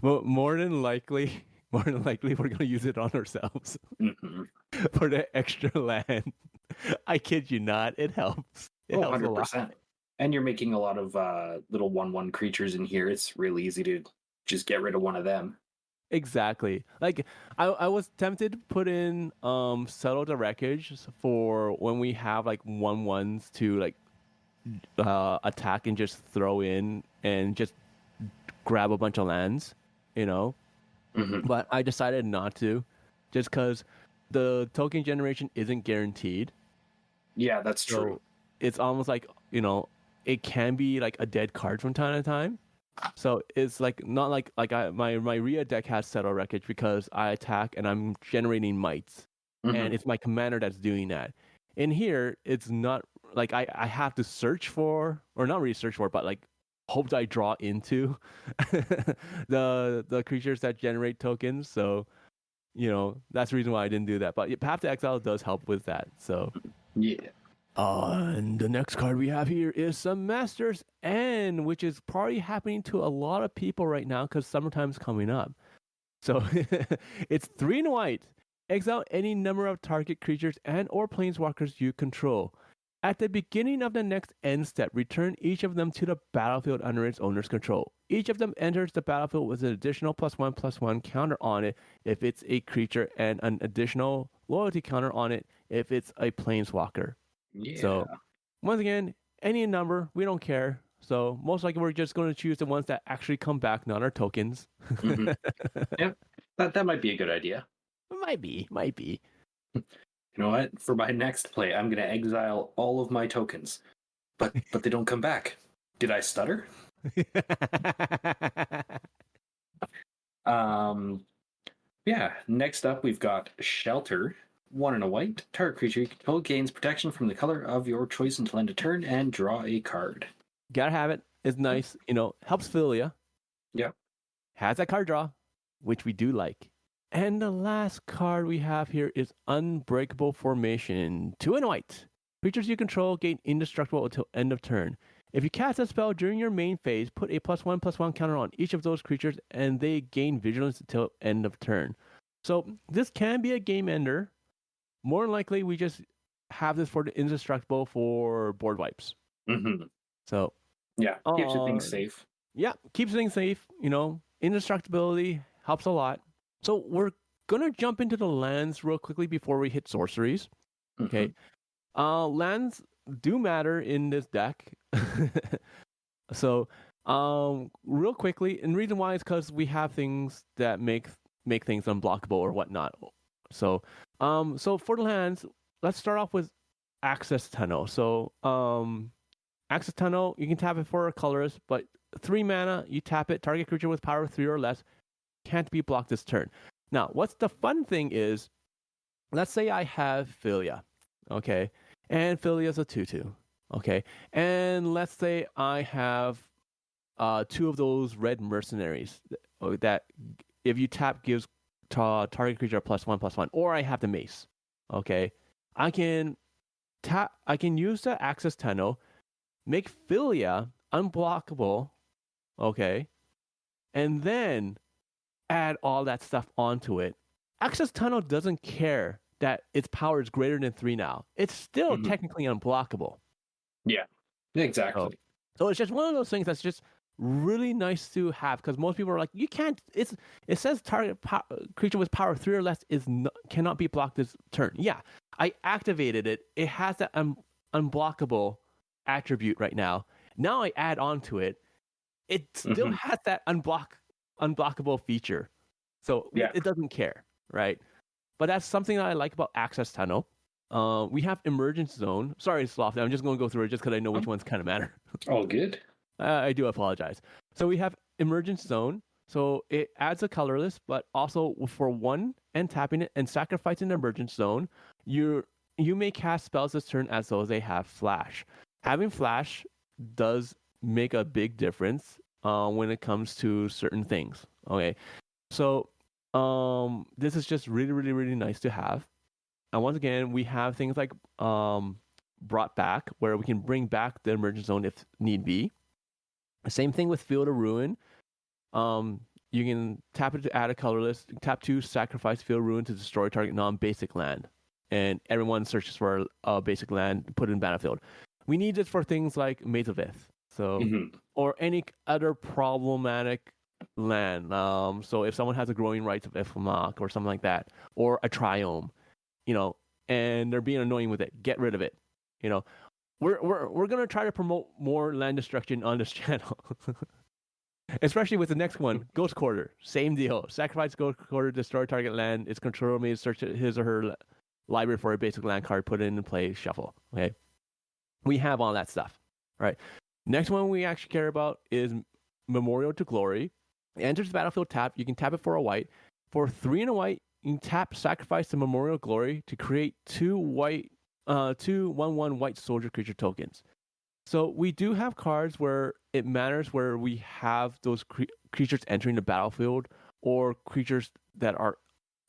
More than likely, we're going to use it on ourselves for the extra land. I kid you not. It helps. It helps 100%. a lot. And you're making a lot of little 1/1 creatures in here. It's really easy to just get rid of one of them. Exactly. Like I was tempted to put in Settle the Wreckage for when we have like 1/1s to like attack and just throw in and just grab a bunch of lands, you know. Mm-hmm. But I decided not to, just because the token generation isn't guaranteed. Yeah, that's true. So it's almost like, you know, it can be like a dead card from time to time. So it's like not like my Rhea deck has Settle Wreckage because I attack and I'm generating mites, and it's my commander that's doing that. In here, it's not like I have to search for, or not really search for, but like hope I draw into the creatures that generate tokens. So, you know, that's the reason why I didn't do that. But Path to Exile does help with that. So yeah. And the next card we have here is some Master's End, which is probably happening to a lot of people right now because summertime's coming up. So it's 3 and white. Exile any number of target creatures and or planeswalkers you control. At the beginning of the next end step, return each of them to the battlefield under its owner's control. Each of them enters the battlefield with an additional +1/+1 counter on it if it's a creature, and an additional loyalty counter on it if it's a planeswalker. Yeah. So, once again, any number, we don't care. So, most likely we're just going to choose the ones that actually come back, not our tokens. Yep. That might be a good idea. Might be. You know what? For my next play, I'm going to exile all of my tokens. But they don't come back. Did I stutter? Yeah. Next up, we've got Shelter. 1 and a white. Target creature you control gains protection from the color of your choice until end of turn and draw a card. Gotta have it. It's nice. You know, helps Phelia. Yep. Has that card draw, which we do like. And the last card we have here is Unbreakable Formation. 2 and white. Creatures you control gain indestructible until end of turn. If you cast a spell during your main phase, put a +1/+1 counter on each of those creatures, and they gain vigilance until end of turn. So this can be a game ender. More than likely, we just have this for the indestructible for board wipes. Mm-hmm. So yeah, keeps things safe. Yeah, keeps things safe. You know, indestructibility helps a lot. So we're gonna jump into the lands real quickly before we hit sorceries. Okay, lands do matter in this deck. So, real quickly, and the reason why is because we have things that make things unblockable or whatnot. So, so for the lands, let's start off with Access Tunnel. So, Access Tunnel, you can tap it for a colorless, but 3 mana, you tap it, target creature with power 3 or less can't be blocked this turn. Now, what's the fun thing is, let's say I have Phelia, okay, and Phelia's a 2/2, okay, and let's say I have 2 of those red mercenaries that if you tap gives target creature a +1/+1, or I have the mace, okay, I can use the Access Tunnel, make Phelia unblockable, okay, and then add all that stuff onto it. Access Tunnel doesn't care that its power is greater than 3 now, it's still Mhm. technically unblockable. Yeah, exactly. So it's just one of those things that's just really nice to have, because most people are like, you can't. It says creature with power 3 or less cannot be blocked this turn. Yeah, I activated it. It has that unblockable attribute right now. Now I add on to it. It still Mhm. has that unblockable feature. So Yeah. it doesn't care, right? But that's something that I like about Access Tunnel. We have Emergence Zone. Sorry, Slothy, I'm just going to go through it just because I know which ones kind of matter. All good. I do apologize. So we have Emergence Zone. So it adds a colorless, but also for 1 and tapping it and sacrificing an Emergence Zone, you may cast spells this turn as though they have Flash. Having Flash does make a big difference when it comes to certain things. Okay, so this is just really, really, really nice to have. And once again, we have things like brought back, where we can bring back the Emergence Zone if need be. Same thing with Field of Ruin. You can tap it to add a colorless. Tap 2, sacrifice Field of Ruin to destroy target non-basic land, and everyone searches for a basic land, put it in battlefield. We need this for things like Maze of Ith, or any other problematic land. So if someone has a Growing Rights of Ithmok or something like that, or a Triome, and they're being annoying with it, get rid of it. We're gonna try to promote more land destruction on this channel, especially with the next one, Ghost Quarter. Same deal. Sacrifice Ghost Quarter, destroy target land. Its controller may search his or her library for a basic land card, put it in play, shuffle. Okay, we have all that stuff. All right. Next one we actually care about is Memorial to Glory. It enters the battlefield tapped. You can tap it for a white. For 3 and a white, you can tap sacrifice the Memorial Glory to create 2 1/1 white soldier creature tokens. So we do have cards where it matters where we have those creatures entering the battlefield, or creatures that are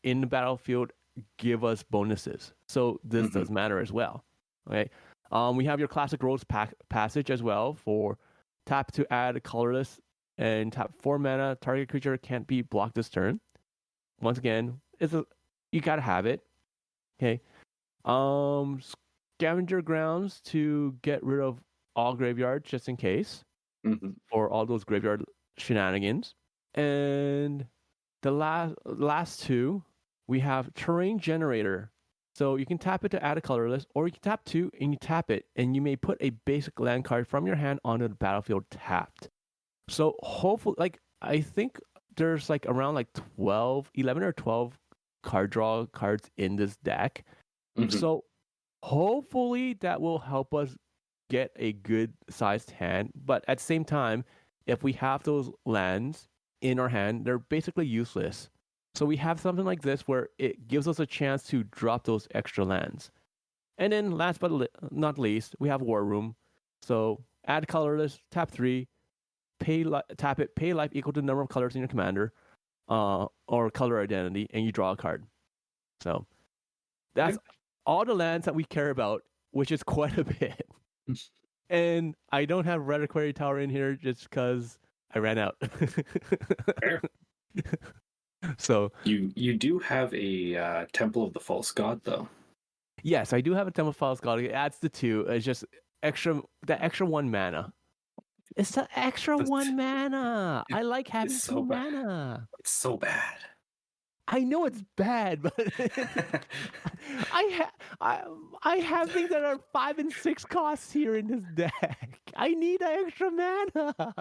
in the battlefield give us bonuses. So this does matter as well. Okay. We have your classic Rose Passage as well, for tap to add a colorless and tap 4 mana. Target creature can't be blocked this turn. Once again, you gotta have it. Okay. Scavenger Grounds to get rid of all graveyards just in case, or all those graveyard shenanigans. And the last 2, we have Terrain Generator. So you can tap it to add a colorless, or you can tap 2 and you tap it, and you may put a basic land card from your hand onto the battlefield tapped. So hopefully, I think there's around 11 or 12 card draw cards in this deck. So hopefully that will help us get a good sized hand. But at the same time, if we have those lands in our hand, they're basically useless. So we have something like this where it gives us a chance to drop those extra lands. And then last but not least, we have War Room. So add colorless, tap 3, tap it, pay life equal to the number of colors in your commander, or color identity, and you draw a card. So that's all the lands that we care about, which is quite a bit. And I don't have Reliquary Tower in here just because I ran out. Fair. So you do have a Temple of the False God, though. Yes, I do have a Temple of False God. It adds the 2. It's just extra 1 mana. It's the extra 1 mana. I like having 2 mana. It's so bad. I know it's bad, but I have things that are 5 and 6 costs here in this deck. I need extra mana.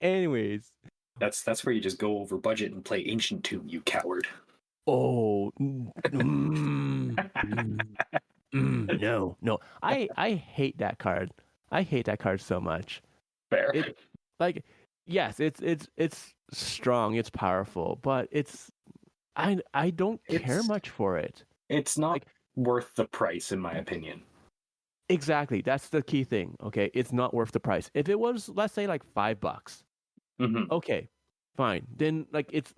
Anyways, that's where you just go over budget and play Ancient Tomb, you coward. Oh, no. I hate that card. I hate that card so much. Fair. Yes, it's strong, it's powerful, but I don't care much for it. It's not worth the price, in my opinion. Exactly, that's the key thing. Okay, it's not worth the price. If it was, let's say, $5, okay, fine. Then it's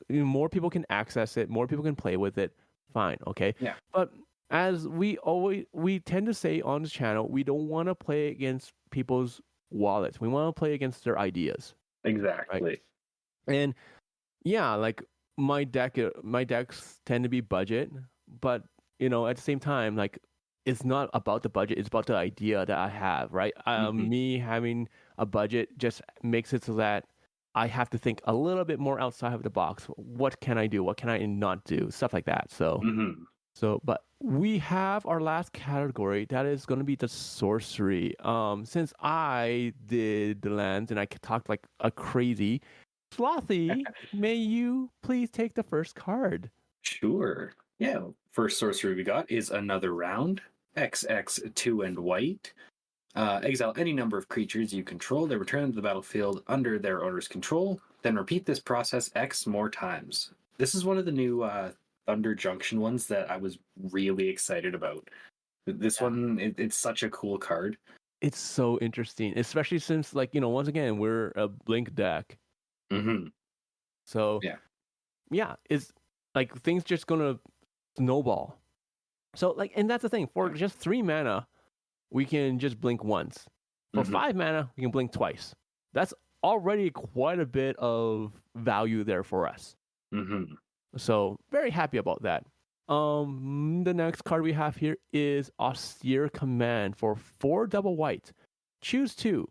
more people can access it, more people can play with it. Fine, okay. Yeah. But as we tend to say on this channel, we don't want to play against people's wallets. We want to play against their ideas. Exactly. Right? And yeah, my decks tend to be budget, but at the same time, like, it's not about the budget, it's about the idea that I have, right? Me having a budget just makes it so that I have to think a little bit more outside of the box. What can I do? What can I not do? Stuff like that. But we have our last category that is going to be the sorcery. Since I did the lands and I talked like a crazy, Slothy, may you please take the first card? Sure. Yeah. First sorcery we got is Another Round. XX 2 and white. Exile any number of creatures you control. They return to the battlefield under their owner's control. Then repeat this process X more times. This is one of the new Thunder Junction ones that I was really excited about. This one, it's such a cool card. It's so interesting, especially since, like, once again, we're a Blink deck. So, yeah, it's like things just gonna snowball. So, like, and that's the thing. For just 3 mana, we can just blink once. For 5 mana, we can blink twice. That's already quite a bit of value there for us. So, very happy about that. The next card we have here is Austere Command for 4 double white. Choose 2.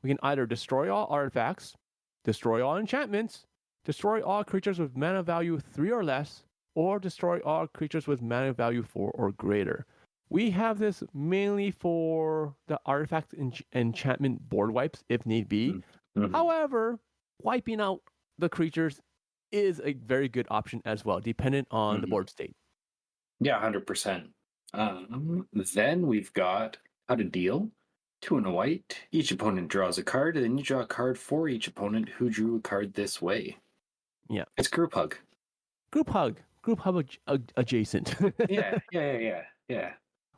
We can either destroy all artifacts, destroy all enchantments, destroy all creatures with mana value 3 or less, or destroy all creatures with mana value 4 or greater. We have this mainly for the artifact enchantment board wipes if need be. However, wiping out the creatures is a very good option as well, dependent on the board state. Yeah, 100%. Then we've got How to Deal. 2 and a white. Each opponent draws a card, and then you draw a card for each opponent who drew a card this way. Yeah. It's Group Hug. Group Hug adjacent. Yeah.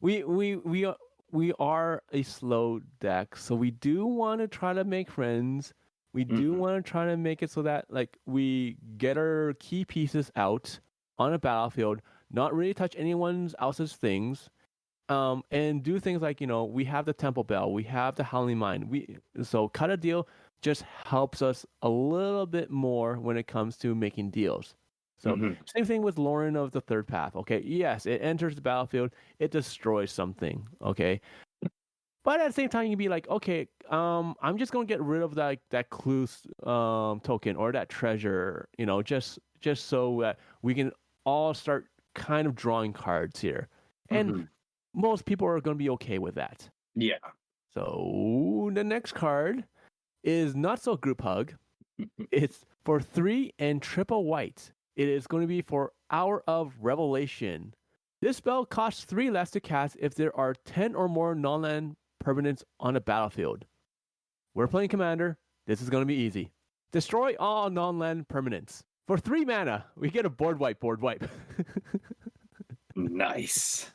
We are a slow deck, so we do want to try to make friends. We do want to try to make it so that, like, we get our key pieces out on a battlefield, not really touch anyone else's things, and do things like, we have the Temple Bell, we have the Howling Mine. So Cut a Deal just helps us a little bit more when it comes to making deals. So same thing with Lauren of the Third Path. Okay, yes, it enters the battlefield, it destroys something. Okay, but at the same time, you can be like, okay, I'm just gonna get rid of that clue token or that treasure, just so that we can all start kind of drawing cards here, and most people are gonna be okay with that. Yeah. So the next card is not so Group Hug. It's for 3 and triple white. It is going to be for Hour of Revelation. This spell costs 3 less to cast if there are 10 or more non-land permanents on a battlefield. We're playing Commander. This is going to be easy. Destroy all non-land permanents. For 3 mana, we get a board wipe. Nice.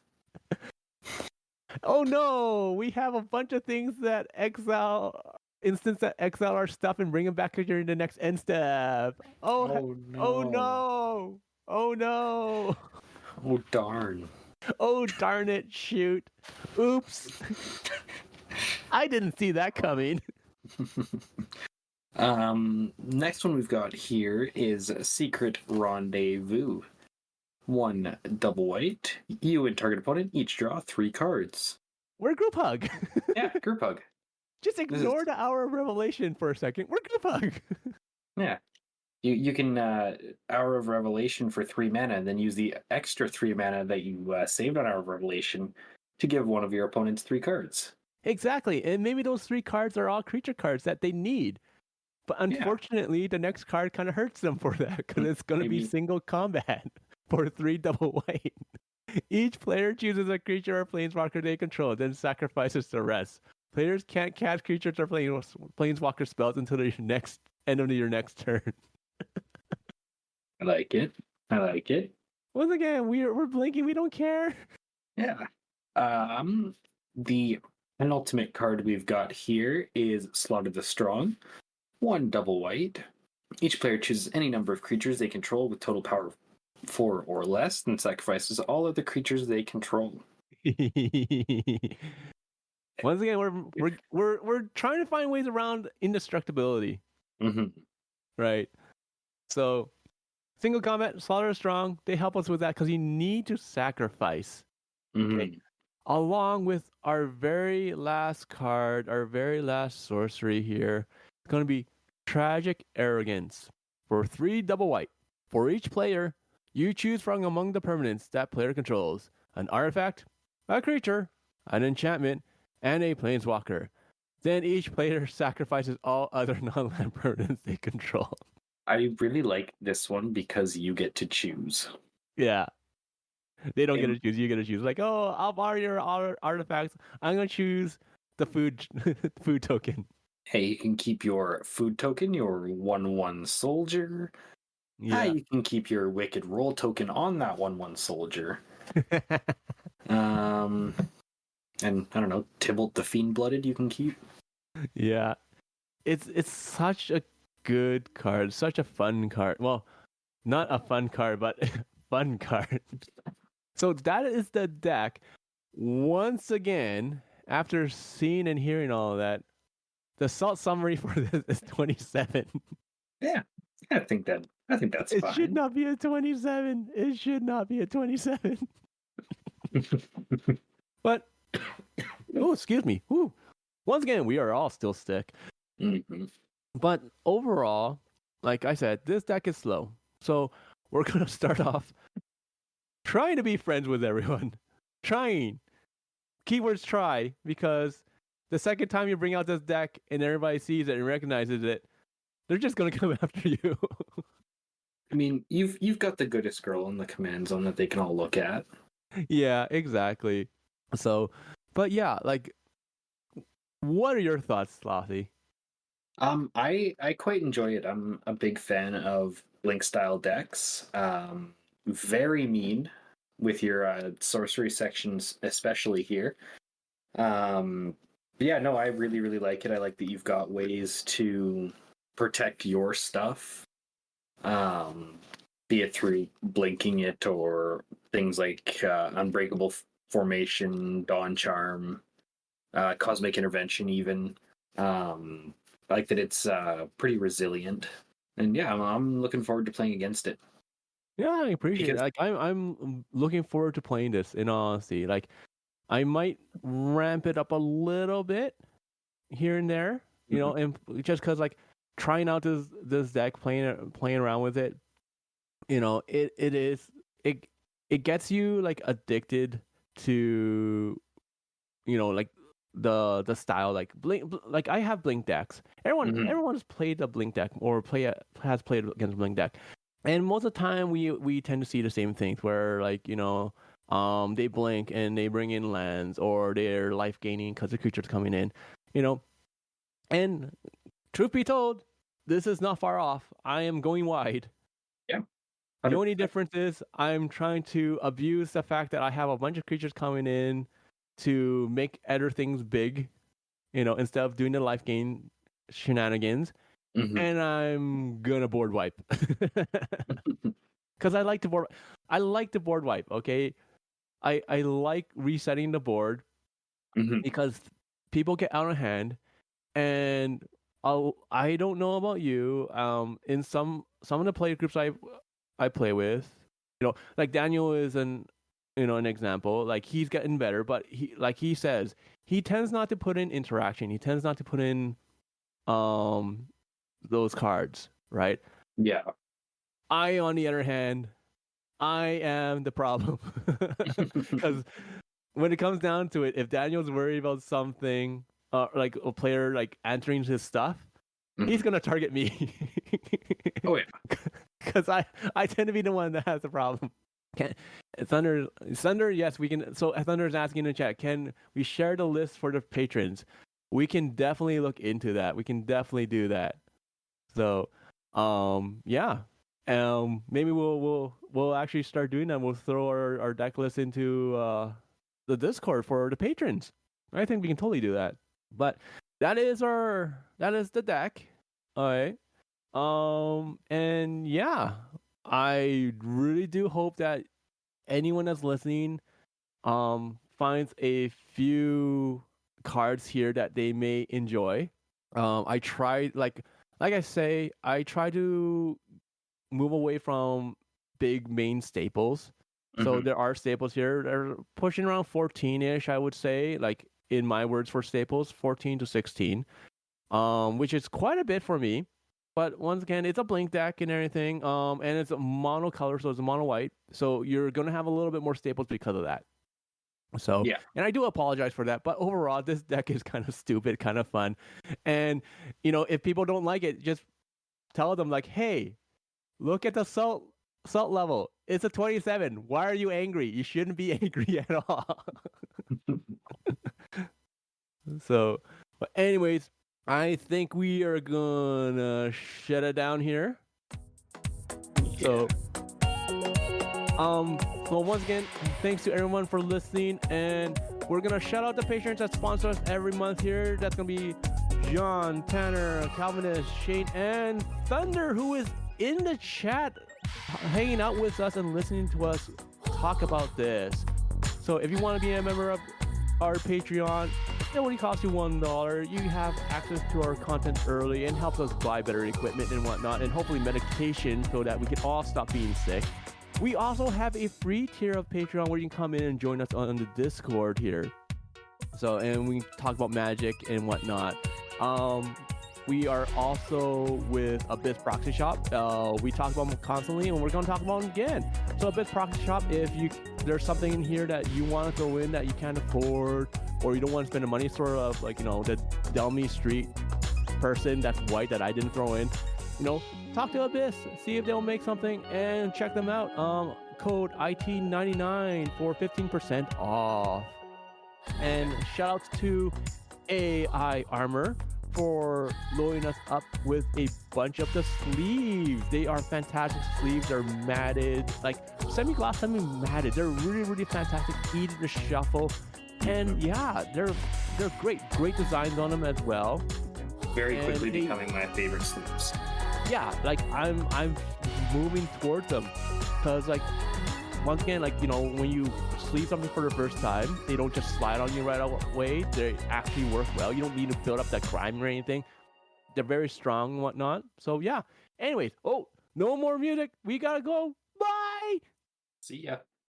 Oh no, we have a bunch of things that exile our stuff and bring them back during the next end step. Oh no. Oh darn. Oh darn it, shoot. Oops. I didn't see that coming. Next one we've got here is Secret Rendezvous. 1 double white. You and target opponent each draw 3 cards. We're Group Hug. Yeah, Group Hug. Just ignore the Hour of Revelation for a second. We're Group Hug. Yeah. You can Hour of Revelation for 3 mana and then use the extra 3 mana that you saved on Hour of Revelation to give one of your opponents 3 cards. Exactly. And maybe those 3 cards are all creature cards that they need. But unfortunately, the next card kind of hurts them for that because it's going to be single combat for 3 double white. Each player chooses a creature or planeswalker they control, then sacrifices the rest. Players can't cast creatures or planeswalker spells until the end of your next turn. I like it. Once again, we're blinking. We don't care. Yeah. The penultimate card we've got here is Slaughter the Strong. 1 double white. Each player chooses any number of creatures they control with total power 4 or less, and sacrifices all other creatures they control. Once again, we're trying to find ways around indestructibility. Right. So single combat, Slaughter is strong. They help us with that because you need to sacrifice. Okay. Along with our very last card, our very last sorcery here, it's going to be Tragic Arrogance for 3 double white. For each player, you choose from among the permanents that player controls an artifact, a creature, an enchantment, and a planeswalker. Then each player sacrifices all other non-land permanents they control. I really like this one because you get to choose. Yeah. They don't get to choose. You get to choose. Like, oh, I'll borrow your artifacts. I'm going to choose the food food token. Hey, you can keep your food token, your 1/1 soldier. Yeah, you can keep your wicked roll token on that 1/1 soldier. And I don't know, Tybalt the Fiend Blooded you can keep. Yeah. It's such a good card, such a fun card. Well, not a fun card, but fun card. So that is the deck. Once again, after seeing and hearing all of that, the salt summary for this is 27. Yeah, I think that's it fine. should not be a 27. It should not be a 27. But oh, excuse me. Ooh. Once again, we are all still sick. Mm-hmm. But overall, like I said, this deck is slow. So we're gonna start off trying to be friends with everyone. Trying. Keywords try, because the second time you bring out this deck and everybody sees it and recognizes it, they're just gonna come after you. I mean, you've got the goodest girl in the command zone that they can all look at. Yeah, exactly. So, but yeah, like, what are your thoughts, Slothy? I quite enjoy it. I'm a big fan of Blink style decks. Very mean with your sorcery sections, especially here. Yeah, no, I really, really like it. I like that you've got ways to protect your stuff. Be it through blinking it or things like Unbreakable Formation, Dawn Charm, Cosmic Intervention, even. I like that it's pretty resilient, and yeah, I'm looking forward to playing against it. Yeah, I appreciate it. Like, I'm looking forward to playing this. In all honesty, like, I might ramp it up a little bit here and there, you know, and just because, like, trying out this deck, playing around with it, you know, it gets you like addicted to, you know, like the style, like blink. Like, I have blink decks. Everyone has played a blink deck or has played against blink deck, and most of the time we tend to see the same things where, like, you know, they blink and they bring in lands, or they're life gaining because the creature's coming in, you know. And truth be told, this is not far off. I am going wide. Yeah. 100%. The only difference is I'm trying to abuse the fact that I have a bunch of creatures coming in to make other things big, you know, instead of doing the life gain shenanigans. And I'm gonna board wipe because I like to board wipe. Okay, I like resetting the board because people get out of hand, and I don't know about you. In some of the player groups I play with, you know, like Daniel is an example. Like, he's getting better, but he says, he tends not to put in interaction. He tends not to put in those cards, right? Yeah. I, on the other hand, I am the problem. Because when it comes down to it, if Daniel's worried about something, like a player like answering his stuff, he's gonna target me. Oh yeah. Because I tend to be the one that has the problem. Thunder, yes, we can. So Thunder is asking in the chat, can we share the list for the patrons? We can definitely look into that. We can definitely do that. So, yeah. Maybe we'll actually start doing that. We'll throw our deck list into the Discord for the patrons. I think we can totally do that. But that is the deck. All right. And yeah, I really do hope that anyone that's listening finds a few cards here that they may enjoy. I try, like I say, I try to move away from big main staples. So there are staples here. They're pushing around 14-ish, I would say, like in my words for staples, 14 to 16, which is quite a bit for me. But once again, it's a blink deck and everything, and it's a mono color, so it's a mono white. So you're going to have a little bit more staples because of that. So, yeah. And I do apologize for that. But overall, this deck is kind of stupid, kind of fun. And, if people don't like it, just tell them, like, hey, look at the salt level. It's a 27. Why are you angry? You shouldn't be angry at all. So, but anyways, I think we are gonna shut it down here. Yeah. So once again, thanks to everyone for listening, and we're gonna shout out the patrons that sponsor us every month here. That's gonna be John, Tanner, Calvinist, Shane, and Thunder, who is in the chat hanging out with us and listening to us talk about this. So if you want to be a member of our Patreon, it only costs you $1. You have access to our content early and helps us buy better equipment and whatnot, and hopefully medication so that we can all stop being sick. We also have a free tier of Patreon where you can come in and join us on the Discord here. So, and we talk about magic and whatnot. We are also with Abyss Proxy Shop. We talk about them constantly, and we're going to talk about them again. So Abyss Proxy Shop, if there's something in here that you want to throw in that you can't afford, or you don't want to spend the money, sort of like, the Delmy Street person that's white that I didn't throw in, talk to Abyss, see if they'll make something, and check them out. Code IT99 for 15% off. And shout outs to AI Armor for loading us up with a bunch of the sleeves. They are fantastic sleeves. They're matted, like semi-gloss, semi-matted. They're really, really fantastic, easy to shuffle. And yeah, they're great. Great designs on them as well. Very quickly becoming my favorite sleeves. Yeah, like I'm moving towards them because, like, once again, like, when you sleeve something for the first time, they don't just slide on you right away. They actually work well. You don't need to build up that grime or anything. They're very strong and whatnot. So yeah. Anyways, no more music. We gotta go. Bye. See ya.